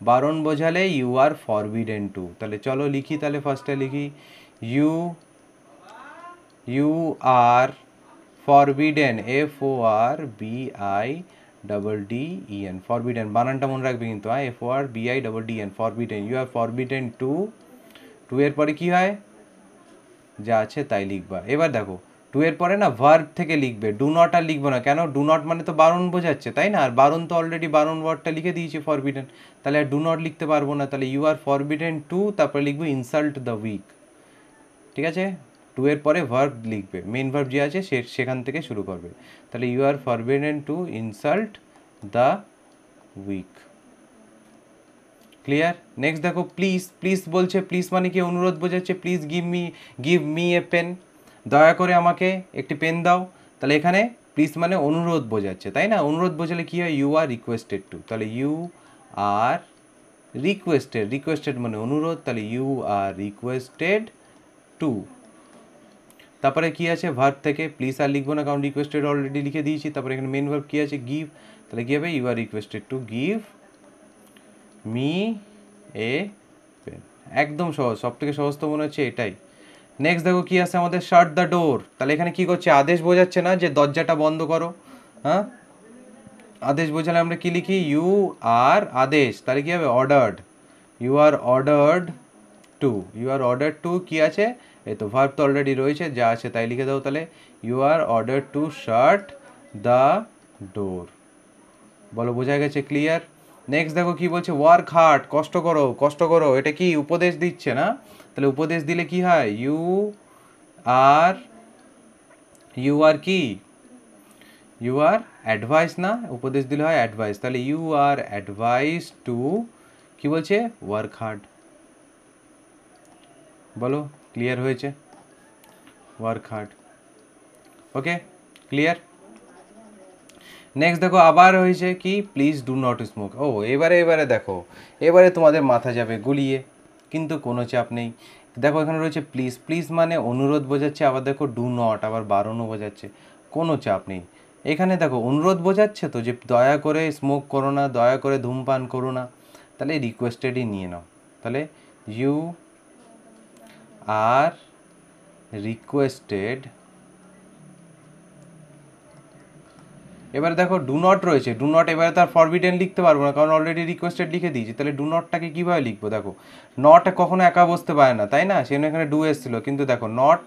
বারণ বোঝালে ইউ আর ফরবিডেন টু। তাহলে চলো লিখি, তাহলে ফার্স্টে লিখি you you are forbidden, F O R B I double D E N, forbidden, বানানটা মনে রাখবে কিন্তু, F O R B I double D N, forbidden, you are forbidden to. To এর পরে কি হয়? যা আছে তাই লিখবা। এবার দেখো, টু এর পরে না ভার্ব থেকে লিখবে, ডু নট আর লিখবো না। কেন? ডু নট মানে তো বারণ বোঝাচ্ছে, তাই না? আর বারণ তো অলরেডি বারণ ওয়ার্ডটা লিখে দিয়েছি ফরবিডেন, তাহলে আর ডু নট লিখতে পারবো না। তাহলে ইউ আর ফরবিডেন টু, তারপরে লিখবো ইনসাল্ট দ্য উইক। ঠিক আছে? টু এর পরে ভার্ব লিখবে, মেন ভার্ব যে আছে সেখান থেকে শুরু করবে। তাহলে you are forbidden to insult the weak. Clear? Next দেখো, প্লিজ, প্লিজ বলছে, প্লিজ মানে কি? অনুরোধ বোঝাচ্ছে। Please give me a pen, দয়া করে আমাকে একটি পেন দাও। তাহলে এখানে প্লিজ মানে অনুরোধ বোঝাচ্ছে, তাই না? অনুরোধ বোঝালে কি হয়? You are requested to. তাহলে ইউ আর রিকোয়েস্টেড, রিকোয়েস্টেড মানে অনুরোধ, তাহলে ইউ আর রিকোয়েস্টেড টু। তারপরে কি আছে? ভার্ব থেকে প্লিজ আর লিখবো না, কারণ রিকোয়েস্টেড অলরেডি লিখে দিয়েছি। তারপরে এখানে মেন ভার্ব কি আছে? গিভ। তাহলে কি হবে? You are requested to give me a pen. একদম সহজ, সব থেকে সহজ তো মনে হচ্ছে এটাই। নেক্সট দেখো কি আছে আমাদের, শাট দ্য ডোর। তাহলে এখানে কি করছে? আদেশ বোঝাচ্ছে না, যে দরজাটা বন্ধ করো। হ্যাঁ, আদেশ বোঝালে আমরা কি লিখি? ইউ আর আদেশ, তাহলে কি হবে? Ordered, you are ordered to. You are ordered to কি আছে? এই তো ভার্ব তো অলরেডি রয়েছে, যা আছে তাই লিখে দাও। তাহলে you are ordered to shut the door. বলো বোঝা গেছে? ক্লিয়ার? নেক্সট দেখো কি বলছে, ওয়ার্ক হার্ড, কষ্ট করো, কষ্ট করো। এটা কি উপদেশ দিচ্ছে না? তাহলে উপদেশ দিলে কি হয়? আর ইউ আর কি? ইউ আর অ্যাডভাইস না, উপদেশ দিলে হয় অ্যাডভাইস। তাহলে ইউ আর অ্যাডভাইস টু কি বলছে? Work hard. বলো ক্লিয়ার হয়েছে? Work hard. Okay, clear? Next দেখো আবার হয়েছে কি, প্লিজ ডু নট স্মোক। ও এবারে দেখো, এবারে তোমাদের মাথা যাবে গুলিয়ে, কিন্তু কোনো চাপ নেই। দেখো এখানে রয়েছে প্লিজ, প্লিজ মানে অনুরোধ বোঝাচ্ছে, আবার দেখো ডু নট আবার বারণও বোঝাচ্ছে, কোনো চাপ নেই। এখানে দেখো অনুরোধ বোঝাচ্ছে তো, যে দয়া করে স্মোক করো না, দয়া করে ধূমপান করো না, তাহলে রিকোয়েস্টেডই নিয়ে নাও। তাহলে ইউ আর রিকোয়েস্টেড। এবারে দেখো ডু নট রয়েছে, ডু নট এবারে তার ফরবিডেন লিখতে পারবো না, কারণ অলরেডি রিকোয়েস্টেড লিখে দিয়েছি। তাহলে ডু নটটাকে কীভাবে লিখবো? দেখো নট কখনো একা বসতে পারে না, তাই না? সেজন্য এখানে ডু এসেছিলো, কিন্তু দেখো নট,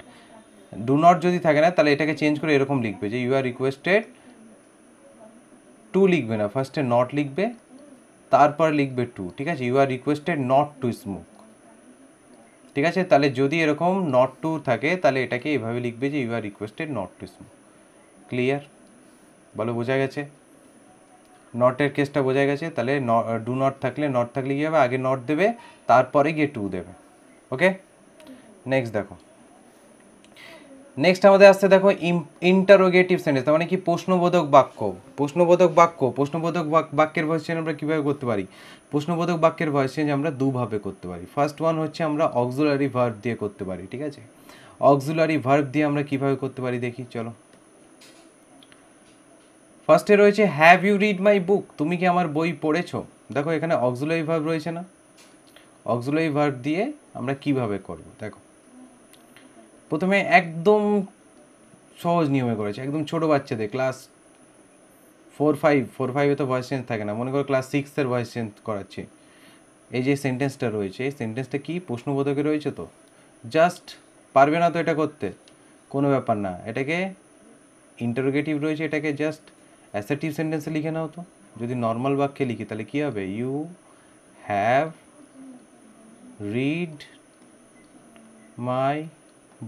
ডু নট যদি থাকে না, তাহলে এটাকে চেঞ্জ করে এরকম লিখবে, যে ইউ আর রিকোয়েস্টেড টু লিখবে না, ফার্স্টে নট লিখবে, তারপর লিখবে টু। ঠিক আছে? You are requested not to smoke. ঠিক আছে? তাহলে যদি এরকম নট টু থাকে, তাহলে এটাকে এভাবে লিখবে, যে you are requested not to smoke. Clear? বলো বোঝা গেছে? নটের কেসটা বোঝা গেছে? তাহলে ডু নট থাকলে কী হবে? আগে নট দেবে, তারপরে গিয়ে টু দেবে। ওকে, নেক্সট দেখো, নেক্সট আমাদের আসছে দেখো ইন্টারোগেটিভ সেন্টেন্স, তার মানে কি? প্রশ্নবোধক বাক্য। প্রশ্নবোধক বাক্যের ভয়েস চেঞ্জ আমরা কীভাবে করতে পারি? প্রশ্নবোধক বাক্যের ভয়েস চেঞ্জ আমরা দুভাবে করতে পারি। ফার্স্ট ওয়ান হচ্ছে আমরা অক্সিলারি ভার্ব দিয়ে করতে পারি। ঠিক আছে? অক্সিলারি ভার্ব দিয়ে আমরা কীভাবে করতে পারি দেখি, চলো। ফার্স্টে রয়েছে হ্যাভ ইউ রিড মাই বুক, তুমি কি আমার বই পড়েছো? দেখো এখানে অক্সিলারি ভার্ব রয়েছে না? অক্সিলারি ভার্ব দিয়ে আমরা কিভাবে করব দেখো। প্রথমে একদম সহজ নিয়মে করেছে, একদম ছোটো বাচ্চাদের, ক্লাস 4-5 তো ভয়েস চেঞ্জ থাকে না, মনে করো ক্লাস 6-এর ভয়েস চেঞ্জ করাচ্ছি। এই যে সেন্টেন্সটা রয়েছে, এই সেন্টেন্সটা কি? প্রশ্নবোধকে রয়েছে, তো জাস্ট পারবে না তো এটা করতে, কোনো ব্যাপার না, এটাকে ইন্টারোগেটিভ রয়েছে, এটাকে জাস্ট অ্যাসার্টিভ সেন্টেন্সে লিখে নাও। তো যদি নর্মাল বাক্যে লিখি তাহলে কী হবে? ইউ হ্যাভ রিড মাই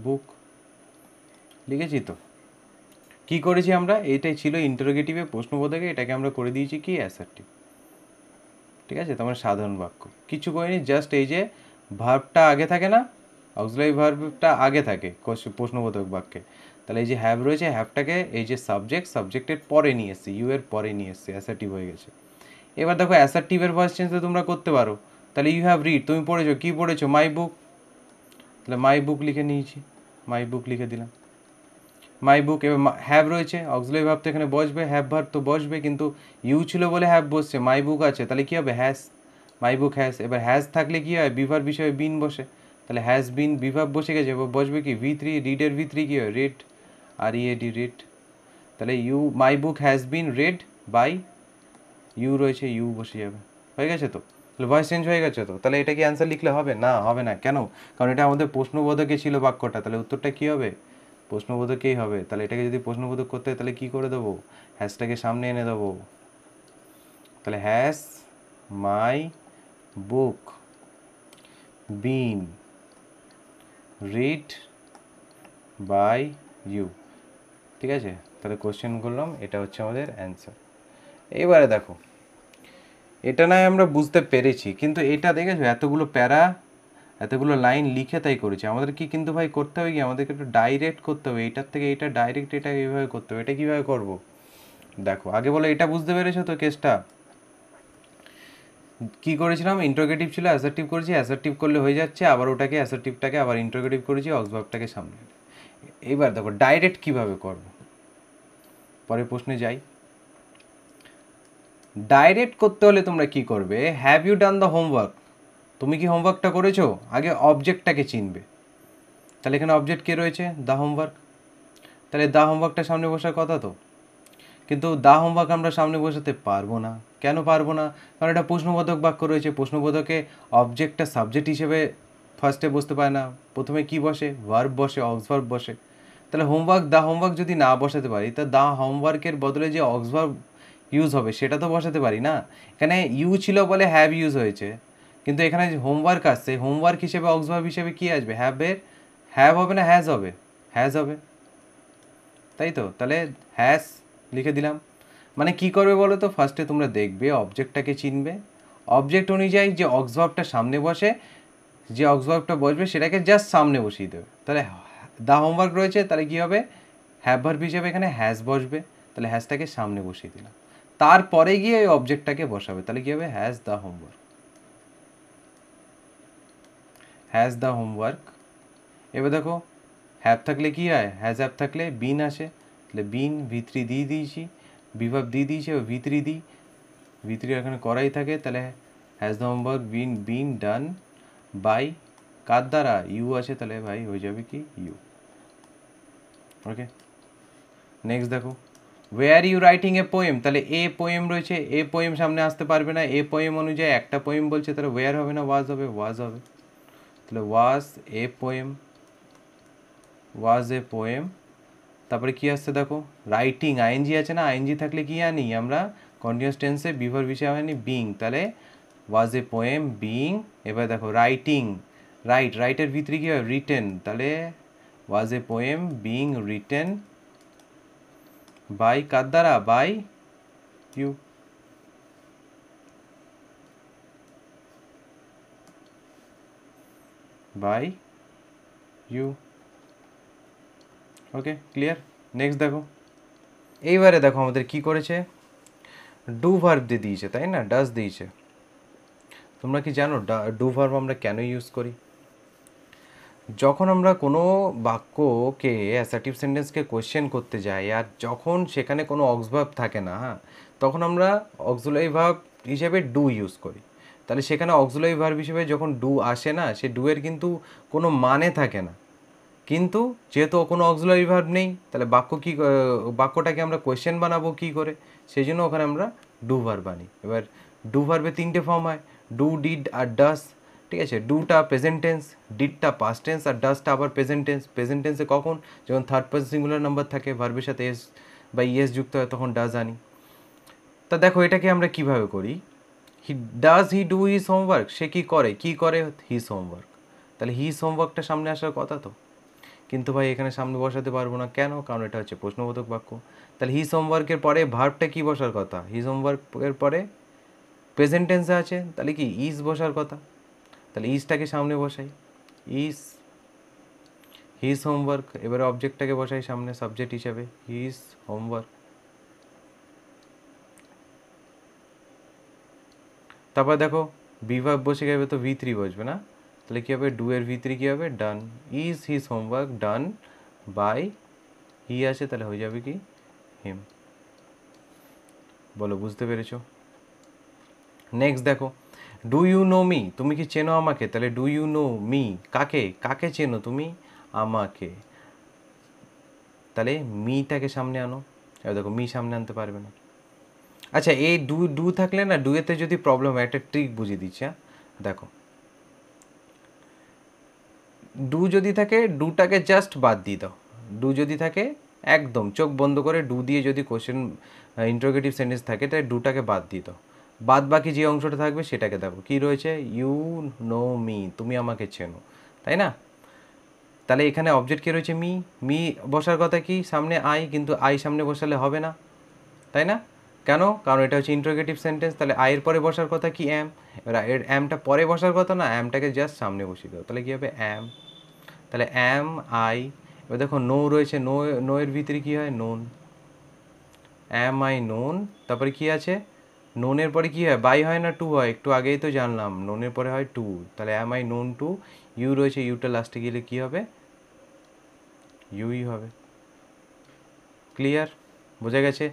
বুক, লিখেছি তো? কি করেছি আমরা, এটাই ছিল ইন্টারোগেটিভে প্রশ্নবোধকে, এটাকে আমরা করে দিয়েছি কি অ্যাসার্টিভ। ঠিক আছে, তোমার সাধারণ বাক্য কিছু করিনি, জাস্ট এই যে ভার্বটা আগে থাকে না, অক্সিলারি ভার্বটা আগে থাকে প্রশ্নবোধক বাক্যে, তাহলে এই যে হ্যাভ রয়েছে, হ্যাভটাকে এই যে সাবজেক্টের পরে নিয়ে এসছি, ইউ এর পরে নিয়ে এসছি, অ্যাসার্টিভ হয়ে গেছে। এবার দেখো অ্যাসার্টিভের ভয়েস চেঞ্জ তো তোমরা করতে পারো, তাহলে ইউ হ্যাভ রিড, তুমি পড়েছো, কি পড়েছো, মাই বুক, তাহলে মাই বুক লিখে নিয়েছি, মাই বুক লিখে দিলাম, মাই বুক। এবার হ্যাভ রয়েছে, অক্সিলারি ভার্ব তো এখানে বসবে, হ্যাভ ভার্ব তো বসবে, কিন্তু ইউ ছিল বলে হ্যাভ বসছে, মাই বুক আছে, তাহলে কী হবে, হ্যাজ, মাই বুক হ্যাজ। এবার হ্যাজ থাকলে কী হয়, বিভার বিষয়ে বিন বসে, তাহলে হ্যাজ বিন বিভার বসে গেছে, এবার বসবে কি V3, রিডের V3 কী হয়, রেড, READ, রেড। তাহলে you, my book has been read by, you রয়েছে, ইউ বসে যাবে, হয়ে গেছে তো, তাহলে ভয়েস চেঞ্জ হয়ে গেছে তো। তাহলে এটা কি অ্যান্সার লিখলে হবে না, হবে না, কেন, কারণ এটা আমাদের প্রশ্নবোধকে ছিল বাক্যটা, তাহলে উত্তরটা কী হবে, প্রশ্নবোধকেই হবে। তাহলে এটাকে যদি প্রশ্নবোধক করতে হয় তাহলে কী করে দেবো, হ্যাশটাকে সামনে এনে দেবো, তাহলে has my book been read by you. ঠিক আছে, তাহলে কোশ্চেন করলাম, এটা হচ্ছে আমাদের অ্যান্সার। এবারে দেখো, এটা নয় আমরা বুঝতে পেরেছি, কিন্তু এটা দেখেছো এতগুলো প্যারা, এতগুলো লাইন লিখে তাই করেছি, আমাদের কি কিন্তু ভাই করতে হবে কি, আমাদেরকে একটু ডাইরেক্ট করতে হবে, এইটার থেকে এটা ডাইরেক্ট, এটা এইভাবে করতে হবে। এটা কীভাবে করবো দেখো, আগে বলো, এটা বুঝতে পেরেছো তো কেসটা, কী করেছিলাম, ইন্টারোগেটিভ ছিল, অ্যাসার্টিভ করেছি, অ্যাসার্টিভ করলে হয়ে যাচ্ছে, আবার ওটাকে অ্যাসার্টিভটাকে আবার ইন্টারোগেটিভ করেছি, অক্সভার্বটাকে সামনে। এবার দেখো ডাইরেক্ট কীভাবে করব, পরের প্রশ্নে যাই। ডাইরেক্ট করতে হলে তোমরা কি করবে, have you done the homework, তুমি কি হোমওয়ার্কটা করেছো, আগে অবজেক্টটাকে চিনবে, তাহলে এখানে অবজেক্ট কে রয়েছে, দ্য হোমওয়ার্ক, তাহলে দ্য হোমওয়ার্কটা সামনে বসার কথা তো, কিন্তু দ্য হোমওয়ার্ক আমরা সামনে বসাতে পারবো না, কেন পারবো না, কারণ এটা প্রশ্নবোধক বাক্য রয়েছে, প্রশ্নবোধকে অবজেক্টটা সাবজেক্ট হিসেবে ফার্স্টে বসতে পারে না, প্রথমে কি বসে, ভার্ব বসে, অক্সভার্ব বসে, তাহলে হোমওয়ার্ক, দ্য হোমওয়ার্ক যদি না বসাতে পারি, তা দ্য হোমওয়ার্কের বদলে যে অক্সভার্ব ইউজ হবে সেটা তো বসাতে পারি না, এখানে ইউ ছিল বলে হ্যাভ ইউজ হয়েছে, কিন্তু এখানে হোমওয়ার্ক আসছে, হোমওয়ার্ক হিসেবে অক্সভার্ব হিসেবে কি আসবে, হ্যাভ হবে না হ্যাজ হবে, হ্যাজ হবে, তাই তো, তাহলে হ্যাজ লিখে দিলাম। মানে কি করবে বলো তো, ফার্স্টে তোমরা দেখবে অবজেক্টটাকে চিনবে, অবজেক্ট অনুযায়ী যে অক্সভার্বটা সামনে বসে, যে অক্সভার্বটা বসবে সেটাকে জাস্ট সামনে বসিয়ে দেবে, তাহলে দ্য হোমওয়ার্ক রয়েছে, তাহলে কী হবে, হ্যাভ ভার্ব হিসেবে এখানে হ্যাজ বসবে, তাহলে হ্যাজটাকে সামনে বসিয়ে দিলাম, তারপরে গিয়ে ওই অবজেক্টটাকে বসাবে, তাহলে কী হবে, has the homework, has the homework. এবার দেখো হ্যাভ থাকলে কী হয়, হ্যাজ হ্যাভ থাকলে বিন আসে, তাহলে বিন V3 দিয়ে দিয়েছি, বিভাব দিয়ে দিয়েছি, V3 দিই, V3 এখানে করাই থাকে, তাহলে has the homework been done by, কার দ্বারা, ইউ আছে, তাহলে ভাই হয়ে যাবে কি ইউ। ওকে, নেক্সট দেখো, were you writing a poem, তাহলে এ পোয়েম রয়েছে, এ পোয়েম সামনে আসতে পারবে না, এ পোয়েম অনুযায়ী একটা পোয়েম বলছে, তাহলে ওয়্যার হবে না ওয়াজ হবে, ওয়াজ হবে, তাহলে was a poem, was a poem. তারপরে কি আসছে দেখো, রাইটিং, আইএনজি আছে না, আইএনজি থাকলে কি আনি আমরা, কন্টিনিউয়াস টেন্সে বিভার বিষয় আনি বিং, তাহলে ওয়াজ এ পোয়েম বিং। এবার দেখো রাইটিং, রাইটের ভিতরে কি হয়, রিটেন, তাহলে was a poem being written by, কার দ্বারা, by you. By you. Okay, clear. Next দেখো, এইবারে দেখো আমাদের কি করেছে, ডু ভার্ব দিয়ে দিয়েছে, তাই না, ডাজ দিয়েছে। তোমরা কি জানো ডু ভার্ব আমরা কেন ইউজ করি, যখন আমরা কোনো বাক্যকে অ্যাসার্টিভ সেন্টেন্সকে কোয়েশ্চেন করতে যাই, আর যখন সেখানে কোনো অক্সভার্ব থাকে না, হ্যাঁ, তখন আমরা অক্সিলারি ভার্ব হিসেবে ডু ইউজ করি, তাহলে সেখানে অক্সিলারি ভার্ব হিসেবে যখন ডু আসে না, সে ডু এর কিন্তু কোনো মানে থাকে না, কিন্তু যেহেতু কোনো অক্সিলারি ভার্ব নেই, তাহলে বাক্যটাকে আমরা কোয়েশ্চেন বানাবো কী করে, সেই জন্য ওখানে আমরা ডু ভার্ব আনি। এবার ডু ভার্বে 3টে ফর্ম হয়, ডু, ডিড আর ডাস। ঠিক আছে, ডুটা প্রেজেন্ট টেন্স, ডিডটা পাস্ট টেন্স, আর ডাসটা আবার প্রেজেন্ট টেন্স। প্রেজেন্ট টেন্সে কখন, যখন থার্ড পারসন সিঙ্গুলার নাম্বার থাকে, ভার্বের সাথে এস বা ইএস যুক্ত হয়, তখন ডাস আনি। তা দেখো এটাকে আমরা কিভাবে করি, হি ডু হিজ হোমওয়ার্ক, সে কি করে হিজ হোমওয়ার্ক, তাহলে হিজ হোমওয়ার্কটা সামনে আসার কথা তো, কিন্তু ভাই এখানে সামনে বসাতে পারবো না, কেন? কারণ এটা হচ্ছে প্রশ্নবোধক বাক্য। তাহলে হিজ হোমওয়ার্কের পরে ভার্বটা কি বসার কথা? হিজ হোমওয়ার্কের পরে প্রেজেন্ট টেন্সে আছে, তাহলে কি ইজ বসার কথা। তাহলে ইজটাকে সামনে বসাই, ইজ হিজ হোমওয়ার্ক। এবারে অবজেক্টটাকে বসাই সামনে সাবজেক্ট হিসাবে, হিজ হোমওয়ার্ক। তারপর দেখো বিভাগ বসে গেবে তো V3 বসবে না, তাহলে কী হবে? ডু এর V3 কী হবে? Done. Is his homework done by, he আছে তাহলে হয়ে যাবে কি? হিম। বলো বুঝতে পেরেছো? নেক্সট দেখো, ডু ইউ নো মি, তুমি কি চেনো আমাকে? তাহলে ডু ইউ নো মি, কাকে? কাকে চেনো তুমি? আমাকে। তাহলে মিটাকে সামনে আনো। এবার দেখো মি সামনে আনতে পারবে না। আচ্ছা এই ডু থাকলে না, ডুয়েতে যদি প্রবলেম হয়, একটা ট্রিক বুঝিয়ে দিচ্ছি। হ্যাঁ দেখো, ডু যদি থাকে ডুটাকে জাস্ট বাদ দিয়ে দাও। ডু যদি থাকে একদম চোখ বন্ধ করে ডু দিয়ে যদি কোশ্চেন ইন্টারোগেটিভ সেন্টেন্স থাকে তাহলে ডুটাকে বাদ দিয়ে দাও। বাদ বাকি যে অংশটা থাকবে সেটাকে দেখো কী রয়েছে, ইউ নো মি, তুমি আমাকে চেনো, তাই না? তাহলে এখানে অবজেক্ট কী রয়েছে? মি। মি বসার কথা কি সামনে? আই, কিন্তু আই সামনে বসালে হবে না, তাই না? কেন? কারণ এটা হচ্ছে ইন্টারোগেটিভ সেন্টেন্স, তাহলে আইয়ের পরে বসার কথা কি? অ্যাম। এবার এর অ্যামটা পরে বসার কথা না, অ্যামটাকে জাস্ট সামনে বসিয়ে দাও, তাহলে কী হবে? অ্যাম। তাহলে অ্যাম আই। এবার দেখো নো রয়েছে, নো এর ভিতরে কী হয়? নোন। Am I known. তারপরে কি আছে? নোনের পরে কী হয়? বাই হয় না টু হয়? একটু আগেই তো জানলাম নোনের পরে হয় টু, তাহলে am I known to. You রয়েছে, ইউটা লাস্টে গেলে কী হবে? ইউই হবে। ক্লিয়ার? বোঝা গেছে?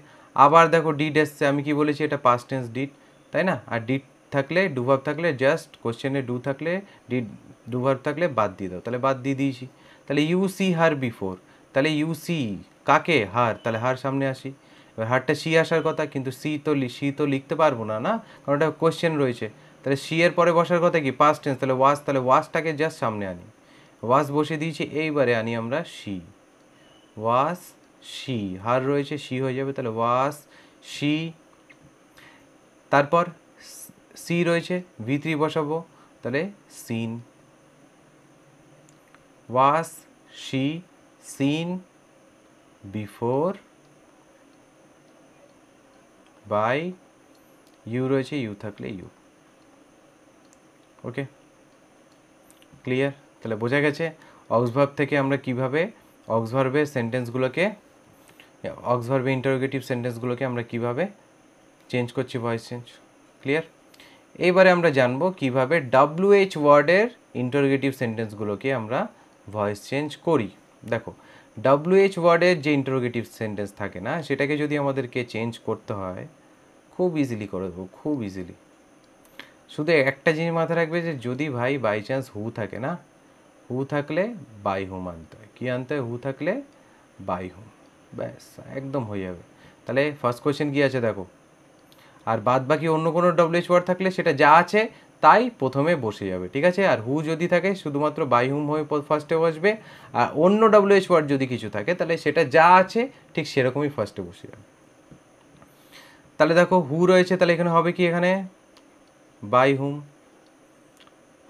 আবার দেখো ডিড এসছে, আমি কি বলেছি? এটা পাস্ট টেন্স ডিড, তাই না? আর ডিড থাকলে, ডু ভার্ব থাকলে জাস্ট কোশ্চেনে ডু থাকলে, ডিড ডু ভার্ব থাকলে বাদ দিয়ে দাও, তাহলে বাদ দিয়ে দিয়েছি। তাহলে ইউ সি হার বিফোর, তাহলে ইউ সি কাকে? হার, তাহলে হার সামনে আসি। এবার হারটা সি আসার কথা, কিন্তু সি তো লিখতে পারবো না, না, কারণ ওটা কোশ্চেন রয়েছে। তাহলে সি এর পরে বসার কথা কি? পাস্ট টেন্স, তাহলে ওয়াজ, তাহলে ওয়াজটাকে জাস্ট সামনে আনি, ওয়াজ বসে দিয়েছি। এইবারে আনি আমরা সি, ওয়াজ শি, হার রয়েছে শি হয়ে যাবে, তাহলে ওয়াজ শি। তারপর সি রয়েছে, V3 বসাবো, তাহলে seen, was she seen before by, you রয়েছে, ইউ থাকলে ইউ। Okay, clear? তাহলে বোঝা গেছে অক্সভার্ব থেকে আমরা কিভাবে অক্সভার্বের সেন্টেন্সগুলোকে, অক্সভার্বে ইন্টারোগেটিভ সেন্টেন্সগুলোকে আমরা কিভাবে চেঞ্জ করছি, ভয়েস চেঞ্জ। ক্লিয়ার? এইবারে আমরা জানবো কিভাবে WH ওয়ার্ডের ইন্টারোগেটিভ সেন্টেন্সগুলোকে আমরা ভয়েস চেঞ্জ করি। দেখো WH ওয়ার্ডের যে ইন্টারোগেটিভ সেন্টেন্স থাকে না, সেটাকে যদি আমাদেরকে চেঞ্জ করতে হয় খুব ইজিলি করে দেবো, খুব ইজিলি। শুধু একটা জিনিস মাথায় রাখবে যে যদি ভাই বাই চান্স হু থাকে না, হু থাকলে বাই হুম আনতে হয়। কী আনতে হয়? হু থাকলে বাই হুম, ব্যাস একদম হয়ে যাবে। তাহলে ফার্স্ট কোয়েশ্চেন কী আছে দেখো, আর বাদ বাকি অন্য কোনো WH ওয়ার্ড থাকলে সেটা যা আছে তাই প্রথমে বসে যাবে, ঠিক আছে? আর হু যদি থাকে শুধুমাত্র বাই হুম হয়ে ফার্স্টে বসবে, আর অন্য WH ওয়ার্ড যদি কিছু থাকে তাহলে সেটা যা আছে ঠিক সেরকমই ফার্স্টে বসে যাবে। তাহলে দেখো হু রয়েছে, তাহলে এখানে হবে কি? এখানে by whom.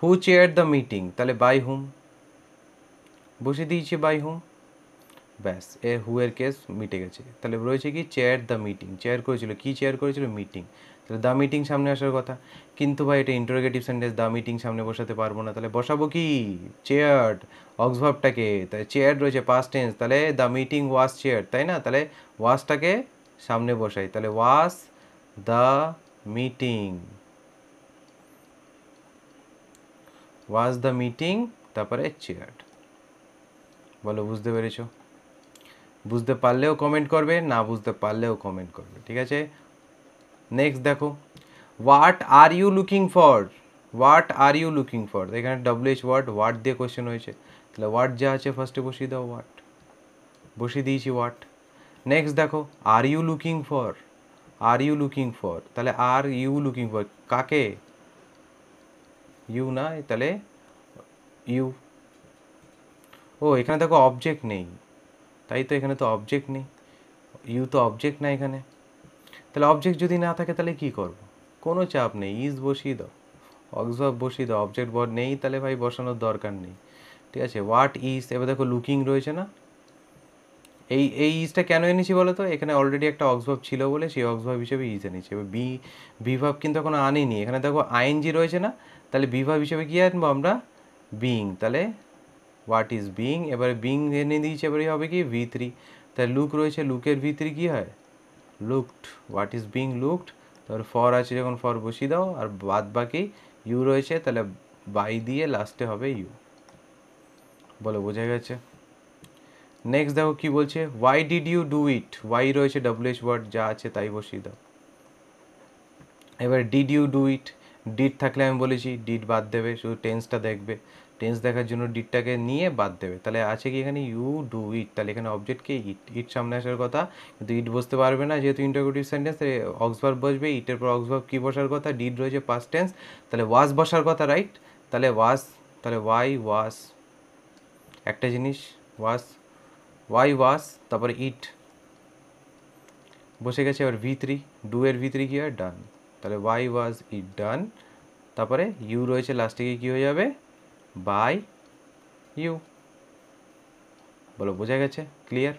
Who chair the meeting, তাহলে বাই হুম বসে দিয়েছি, বাই হুম, ব্যাস এ হু এর কেস মিটে গেছে। তাহলে রয়েছে কি? চেয়ার দ্য মিটিং, চেয়ার করেছিল, কি চেয়ার করেছিল? মিটিং, তাহলে দ্য মিটিং সামনে আসার কথা। কিন্তু ভাই এটা ইন্টারোগেটিভ সেন্টেন্স, দ্য মিটিং সামনে বসাতে পারবো না, তাহলে বসাবো কি? চেয়ার্ড, অক্সভার্বটাকে, তাহলে চেয়ার্ড রয়েছে পাস্ট টেন্স, তাহলে দ্য মিটিং ওয়াজ চেয়ার, তাই না? তাহলে ওয়াজটাকে সামনে বসাই, তাহলে was the meeting, was the meeting, তারপরে চেয়ার্ড। বলো বুঝতে পেরেছো? বুঝতে পারলেও কমেন্ট করবে, না বুঝতে পারলেও কমেন্ট করবে, ঠিক আছে? নেক্সট দেখো, what are you looking for, what are you looking for, এখানে WH ওয়ার্ড হোয়াট দিয়ে কোশ্চেন হয়েছে, তাহলে হোয়াট যা আছে ফার্স্টে বসিয়ে দাও, হোয়াট বসিয়ে দিয়েছি, হোয়াট। নেক্সট দেখো, are you looking for, are you looking for, তাহলে আর ইউ লুকিং ফর কাকে? ইউ না, তাহলে ইউ। ও এখানে দেখো অবজেক্ট নেই, তাই তো, এখানে তো অবজেক্ট নেই, ইউ তো অবজেক্ট না এখানে। তাহলে অবজেক্ট যদি না থাকে তাহলে কি করব? কোনো চাপ নেই, ইজ বসিয়ে দাও, অক্সভার্ব বসিয়ে দাও, অবজেক্ট নেই তাহলে ভাই বসানোর দরকার নেই, ঠিক আছে, হোয়াট ইজ, এবার দেখো লুকিং রয়েছে না, এই ইজটা কেন এনেছি বলো তো, এখানে অলরেডি একটা অক্সভার্ব ছিল বলে সেই অক্সভার্ব হিসেবে ইজ এনেছি। এবার বিভাব কিন্তু এখনো আনিনি, এখানে দেখো আইএনজি রয়েছে না, তাহলে বিভাব হিসেবে কী আনবো আমরা, বিং, তাহলে হোয়াট ইজ বিং, এবারে বিং এনে দিয়েছি, এবারে হবে কি V3, তাহলে লুক রয়েছে, লুকের V3 কী হয়, looked, what is being looked, তারপর ফর আছে যখন ফর বসিয়ে দাও, আর বাদ বাকি ইউ রয়েছে, তাহলে বাই দিয়ে লাস্টে হবে ইউ। বলো বোঝা গেছে? নেক্সট দেখো কি বলছে, why did you do it, why রয়েছে WH ওয়ার্ড, যা আছে তাই বসিয়ে দাও। এবার did you do it, did থাকলে আমি বলেছি ডিড বাদ দেবে, শুধু টেন্সটা দেখবে, টেন্স দেখার জন্য ডিডটাকে নিয়ে বাদ দেবে। তাহলে আছে কি এখানে ইউ ডু ইট, তাহলে এখানে অবজেক্টকে ইট, ইট সামনে আসার কথা, কিন্তু ইট বসতে পারবে না যেহেতু ইন্টারোগেটিভ সেন্টেন্স, অক্সভার্ব বসবে, ইটের পর অক্সভার্ব কী বসার কথা, ডিড রয়েছে পাস্ট টেন্স, তাহলে ওয়াজ বসার কথা, রাইট, তাহলে ওয়াজ, তাহলে ওয়াই ওয়াজ, একটা জিনিস ওয়াজ, ওয়াই ওয়াজ, তারপরে ইট বসে গেছে। এবার V3, ডু এর V3 কী হয়, ডান, তাহলে ওয়াই ওয়াজ ইট ডান, তারপরে ইউ রয়েছে লাস্টে গিয়ে কী হয়ে যাবে, বাই ইউ। বলো বোঝা গেছে, ক্লিয়ার?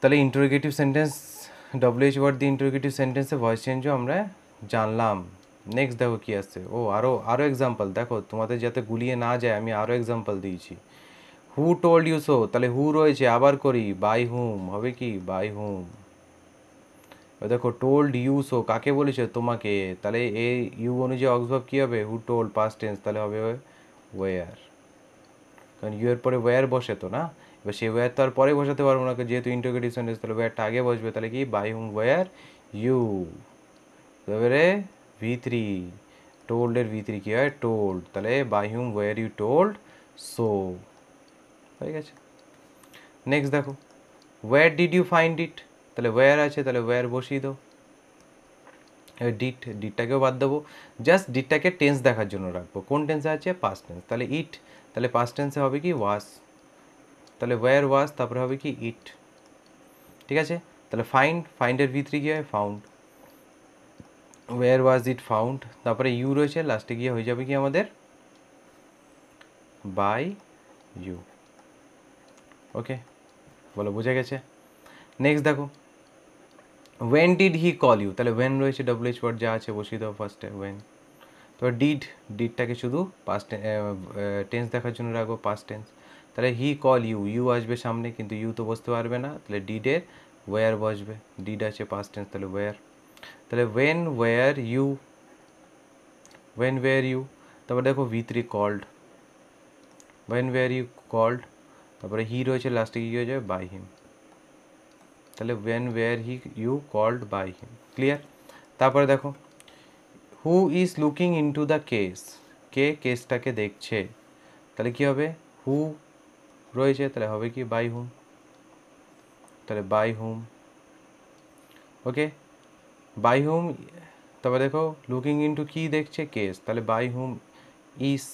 তাহলে ইন্টারোগেটিভ সেন্টেন্স, WH ওয়ার্ড দিয়ে ইন্টারোগেটিভ সেন্টেন্সে ভয়েস চেঞ্জও আমরা জানলাম। নেক্সট দেখো কী আসছে, ও আরও এক্সাম্পল দেখো, তোমাদের যাতে গুলিয়ে না যায় আমি আরও এক্সাম্পল দিয়েছি। হু টোল্ড ইউ সো, তাহলে হু রয়েছে, আবার করি বাই হুম, হবে কি বাই হুম। দেখো টোল্ড ইউ সো কাকে বলেছে, তোমাকে, তাহলে এই ইউ অনুযায়ী অক্সভার্ব কী হবে, হু টোল্ড পাস্ট টেন্স, তাহলে হবে ওয়ার, কারণ ইউ এর পরে ওয়ার বসে তো না, এবার সেই ওয়ার তো আর পরে বসাতে পারবো না যেহেতু ইন্টারোগেটিভ সেন্টেন্স, তাহলে ওয়ারটা আগে বসবে, তাহলে কি বাই হুম ওয়ার ইউ। এবারে V3, টোল্ডের V3 কী হয়, টোল্ড, তাহলে by whom were you told so, হয়ে গেছে। নেক্সট দেখো, where did you find it, তাহলে ওয়্যার আছে, তাহলে ওয়্যার বসিয়ে দাও। এবার ডিডটাকেও বাদ দেবো, জাস্ট ডিডটাকে টেন্স দেখার জন্য রাখবো, কোন টেন্সে আছে, পাস্ট টেন্স, তাহলে ইট, তাহলে পাস্ট টেন্সে হবে কি ওয়াজ, তাহলে ওয়্যার ওয়াজ, তারপরে হবে কি ইট, ঠিক আছে। তাহলে ফাইন্ডের V3 কী হয়, found, where was it found, তারপরে ইউ রয়েছে লাস্টে গিয়ে হয়ে যাবে কি আমাদের বাই ইউ। ওকে, বলো বোঝা গেছে? নেক্সট দেখো, when did he call you, তাহলে ওয়েন রয়েছে WH ওয়ার্ড, যা আছে বসিয়ে দাও ফার্স্টে ওয়েন, তো ডিডটাকে শুধু পাস্ট টেন্স দেখার জন্য রাখবো, পাস্ট টেন্স, তাহলে হি কল ইউ, ইউ আসবে সামনে কিন্তু ইউ তো বসতে পারবে না, তাহলে ডিডের ওয়্যার বসবে, ডিড আছে পাস্ট টেন্স, তাহলে ওয়্যার, তাহলে when were you, when were you, তারপর দেখো V3 called, when were you called, তারপরে হি রয়েছে লাস্টে কী হয়ে যাবে বাই হিম, তাহলে when were you called by him, clear? তারপরে দেখো, who is looking into the case, কে কেসটাকে দেখছে, তাহলে কী হবে, হু রয়েছে, তাহলে হবে কি বাই হুম, তাহলে বাই হুম। ওকে, বাই হুম, তারপরে দেখো লুকিং ইনটু কি দেখছে, কেস, তাহলে বাই হুম ইজ,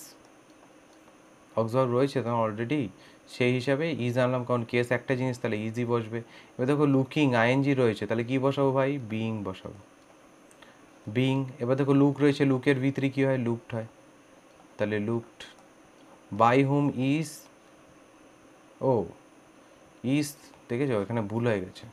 অবজার্ভ রয়েছে তখন অলরেডি, সেই হিসাবে ইজ আনলাম, কারণ কেস একটা জিনিস, তাহলে ইজি বসবে। এবার দেখো লুকিং আইএনজি রয়েছে, তাহলে কি বসাবো ভাই, বিইং বসাবো, বিইং। এবার দেখো লুক রয়েছে, লুকের V3 কী হয়, লুকড হয়, তাহলে লুকড, বাই হুম ইজ, ও ইজ দেখেছো এখানে ভুল হয়ে গেছে,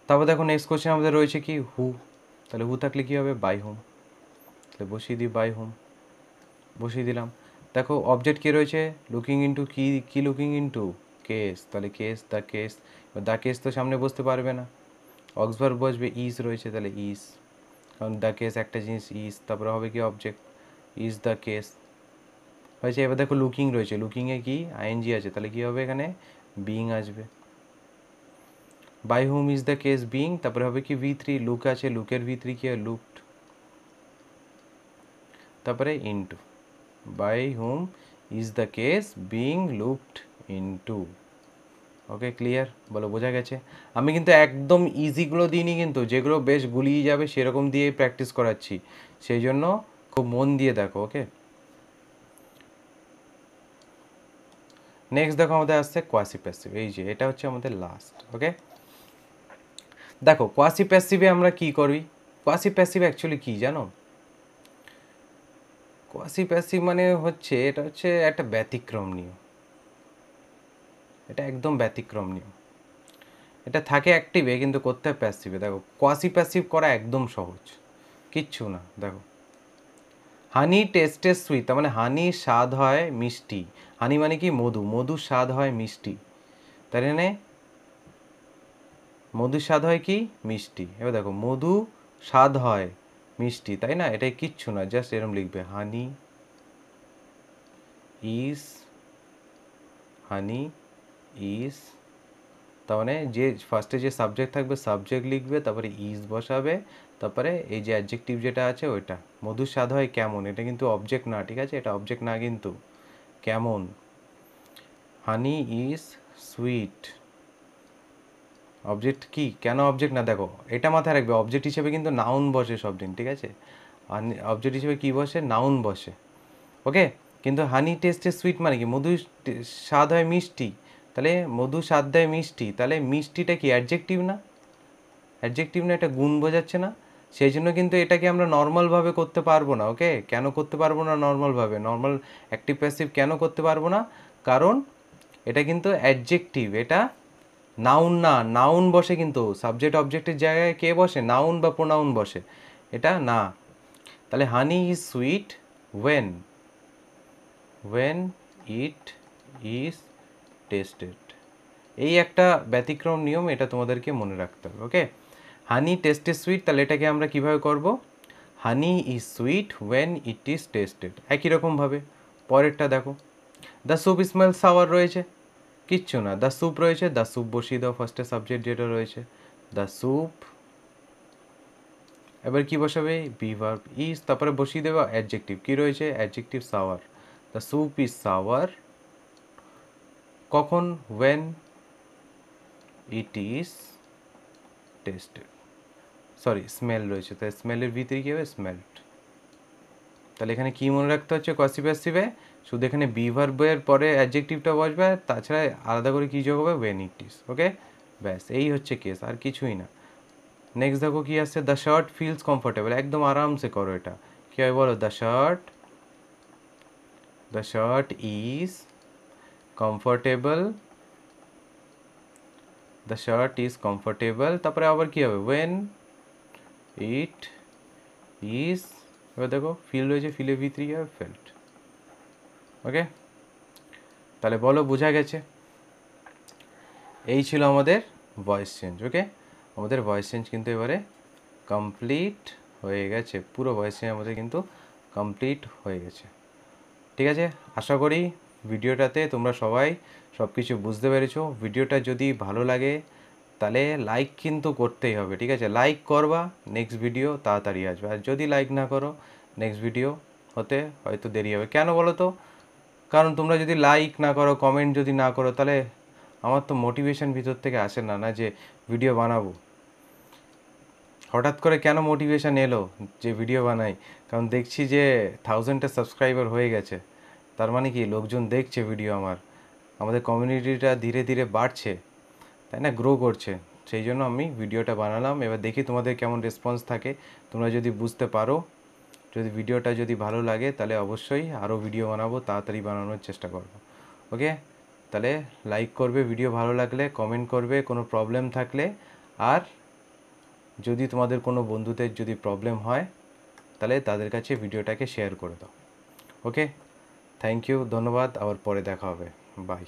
তারপর দেখো নেক্সট কোশ্চেন আমাদের রয়েছে কি হু, তাহলে হু থাকলে কী হবে বাই হুম, তাহলে বসিয়ে দিই বাই হুম, বসিয়ে দিলাম। দেখো অবজেক্ট কী রয়েছে, লুকিং ইনটু কি লুকিং ইনটু কেস, তাহলে case the case, the case তো সামনে বসতে পারবে না, অক্সভার্ব বসবে, ইজ রয়েছে, তাহলে ইজ, কারণ দ্য কেস একটা জিনিস ইজ, তারপরে হবে কি অবজেক্ট ইজ দ্য কেস হয়েছে। এবার দেখো লুকিং রয়েছে, লুকিংয়ে কি আইএনজি আছে, তাহলে কী হবে এখানে বিইং আসবে, by whom is the case being, তারপরে হবে কি V3, লুক আছে, লুকের V3 কি হয় লুকড, তারপরে into, by whom is the case being looked into. Okay, clear? বলো বোঝা গেছে? আমি কিন্তু একদম ইজিগুলো দিইনি, কিন্তু যেগুলো বেশ গুলিয়ে যাবে সেরকম দিয়েই প্র্যাকটিস করাচ্ছি, সেই জন্য খুব মন দিয়ে দেখো। ওকে, নেক্সট দেখো আমাদের আসছে কোয়াসি প্যাসিভ, এই যে এটা হচ্ছে আমাদের লাস্ট। ওকে, দেখো কোয়াসি প্যাসিভে আমরা কি করি, কোয়াসি প্যাসিভ অ্যাকচুয়ালি কি জানো? কোয়াসি প্যাসিভ মানে হচ্ছে এটা হচ্ছে একটা ব্যতিক্রম নিয়ম, এটা একদম ব্যতিক্রম নিয়ম। এটা থাকে অ্যাক্টিভে কিন্তু করতে হয় প্যাসিভে। দেখো কোয়াসি প্যাসিভ করা একদম সহজ, কিচ্ছু না। দেখো হানি টেস্টেড সুইট, তার মানে হানির স্বাদ হয় মিষ্টি। হানি মানে কি মধু, মধুর স্বাদ হয় মিষ্টি, তাই মানে মধুর স্বাদ হয় কি মিষ্টি। এবার দেখো মধু স্বাদ হয় মিষ্টি, তাই না? এটাই কিচ্ছু না, জাস্ট এরকম লিখবে হানি ইজ, হানি ইজ, তার মানে যে ফার্স্টে যে সাবজেক্ট থাকবে সাবজেক্ট লিখবে, তারপরে ইজ বসাবে, তারপরে এই যে অ্যাডজেক্টিভ যেটা আছে ওইটা। মধুর স্বাদ হয় কেমন, এটা কিন্তু অবজেক্ট না, ঠিক আছে? এটা অবজেক্ট না কিন্তু, কেমন। হানি ইজ সুইট, অবজেক্ট কি, কেন অবজেক্ট না? দেখো এটা মাথায় রাখবে, অবজেক্ট হিসেবে কিন্তু নাউন বসে সব দিন, ঠিক আছে? অবজেক্ট হিসেবে কী বসে, নাউন বসে। ওকে, কিন্তু হানি টেস্টে সুইট মানে কি, মধু স্বাদ হয় মিষ্টি, তাহলে মধু স্বাদ দেয় মিষ্টি, তাহলে মিষ্টিটা কি অ্যাডজেক্টিভ না? অ্যাডজেক্টিভ না, এটা গুণ বোঝাচ্ছে না? সেই জন্য কিন্তু এটাকে আমরা নর্মালভাবে করতে পারবো না। ওকে, কেন করতে পারবো না নর্মালভাবে? নর্মাল অ্যাক্টিভ প্যাসিভ কেন করতে পারবো না? কারণ এটা কিন্তু অ্যাডজেক্টিভ, এটা নাউন না। নাউন বসে কিন্তু, সাবজেক্ট অবজেক্টের জায়গায় কে বসে, নাউন বা প্রোনাউন বসে, এটা না। তাহলে honey is sweet when, when it is tasted. এই একটা ব্যতিক্রম নিয়ম, এটা তোমাদেরকে মনে রাখতে হবে। ওকে, হানি টেস্টেড সুইট, তাহলে এটাকে আমরা কিভাবে করব, honey is sweet when it is tasted. একই রকমভাবে পরেরটা দেখো, দ্য স্যুপ স্মেল সাওয়ার রয়েছে, কিচ্ছু না, দ্য স্যুপ রয়েছে, দ্য স্যুপ বসিয়ে দাও ফার্স্টে সাবজেক্ট যেটা রয়েছে, দ্য স্যুপ। এবার কি বসাবে, বি ভার্ব ইজ, তারপরে বসিয়ে দেবে অ্যাডজেক্টিভ, কি রয়েছে adjective sour. The soup is sour কখন, when it is tested, sorry smell রয়েছে, তাই স্মেলের ভিতরে কী হবে, স্মেলড। তাহলে এখানে কী মনে রাখতে হচ্ছে কোয়াসি প্যাসিভে, শুধু এখানে বি ভার্বের পরে অ্যাডজেক্টিভটা বসবে, তাছাড়া আলাদা করে কী যোগ হবে, ওয়েন ইট ইজ। ওকে, ব্যাস এই হচ্ছে কেস, আর কিছুই না। নেক্সট দেখো কি আছে, দ্য শার্ট ফিলস কমফোর্টেবল, একদম আরামসে করো এটা। কী হয় বলো, the shirt is comfortable, the shirt is comfortable, তারপরে আবার কী হবে, ওয়েন ইট ইজ, এবার দেখো ফিল রয়েছে, ফিলের ভিতরে কী হবে, ফেল্ট। ওকে, তাহলে বলো বোঝা গেছে? এই ছিল আমাদের ভয়েস চেঞ্জ। ওকে, আমাদের ভয়েস চেঞ্জ কিন্তু এবারে কমপ্লিট হয়ে গেছে, পুরো ভয়েস চেঞ্জ আমাদের কিন্তু কমপ্লিট হয়ে গেছে। ঠিক আছে, আশা করি ভিডিওটাতে তোমরা সবাই সব কিছু বুঝতে পেরেছো। ভিডিওটা যদি ভালো লাগে তাহলে লাইক কিন্তু করতেই হবে, ঠিক আছে? লাইক করবা, নেক্সট ভিডিও তাড়াতাড়ি আসবে। আর যদি লাইক না করো, নেক্সট ভিডিও হতে হয়তো দেরি হবে। কেন বলো তো? কারণ তোমরা যদি লাইক না করো, কমেন্ট যদি না করো, তাহলে আমার তো মোটিভেশন ভিতর থেকে আসে না, না যে ভিডিও বানাবো। হঠাৎ করে কেন মোটিভেশন এলো যে ভিডিও বানাই? কারণ দেখছি যে 1000টা সাবস্ক্রাইবার হয়ে গেছে, তার মানে কি লোকজন দেখছে ভিডিও আমার, আমাদের কমিউনিটিটা ধীরে ধীরে বাড়ছে, তাই না, গ্রো করছে। সেই জন্য আমি ভিডিওটা বানালাম। এবার দেখি তোমাদের কেমন রেসপন্স থাকে, তোমরা যদি বুঝতে পারো, যদি ভিডিওটা যদি ভালো লাগে তাহলে অবশ্যই আরও ভিডিও বানাবো, তাড়াতাড়ি বানানোর চেষ্টা করব। ওকে, তাহলে লাইক করবে ভিডিও ভালো লাগলে, কমেন্ট করবে কোনো প্রবলেম থাকলে, আর যদি তোমাদের কোনো বন্ধুদের যদি প্রবলেম হয় তাহলে তাদের কাছে ভিডিওটাকে শেয়ার করে দাও। ওকে, থ্যাংক ইউ, ধন্যবাদ, আবার পরে দেখা হবে, বাই।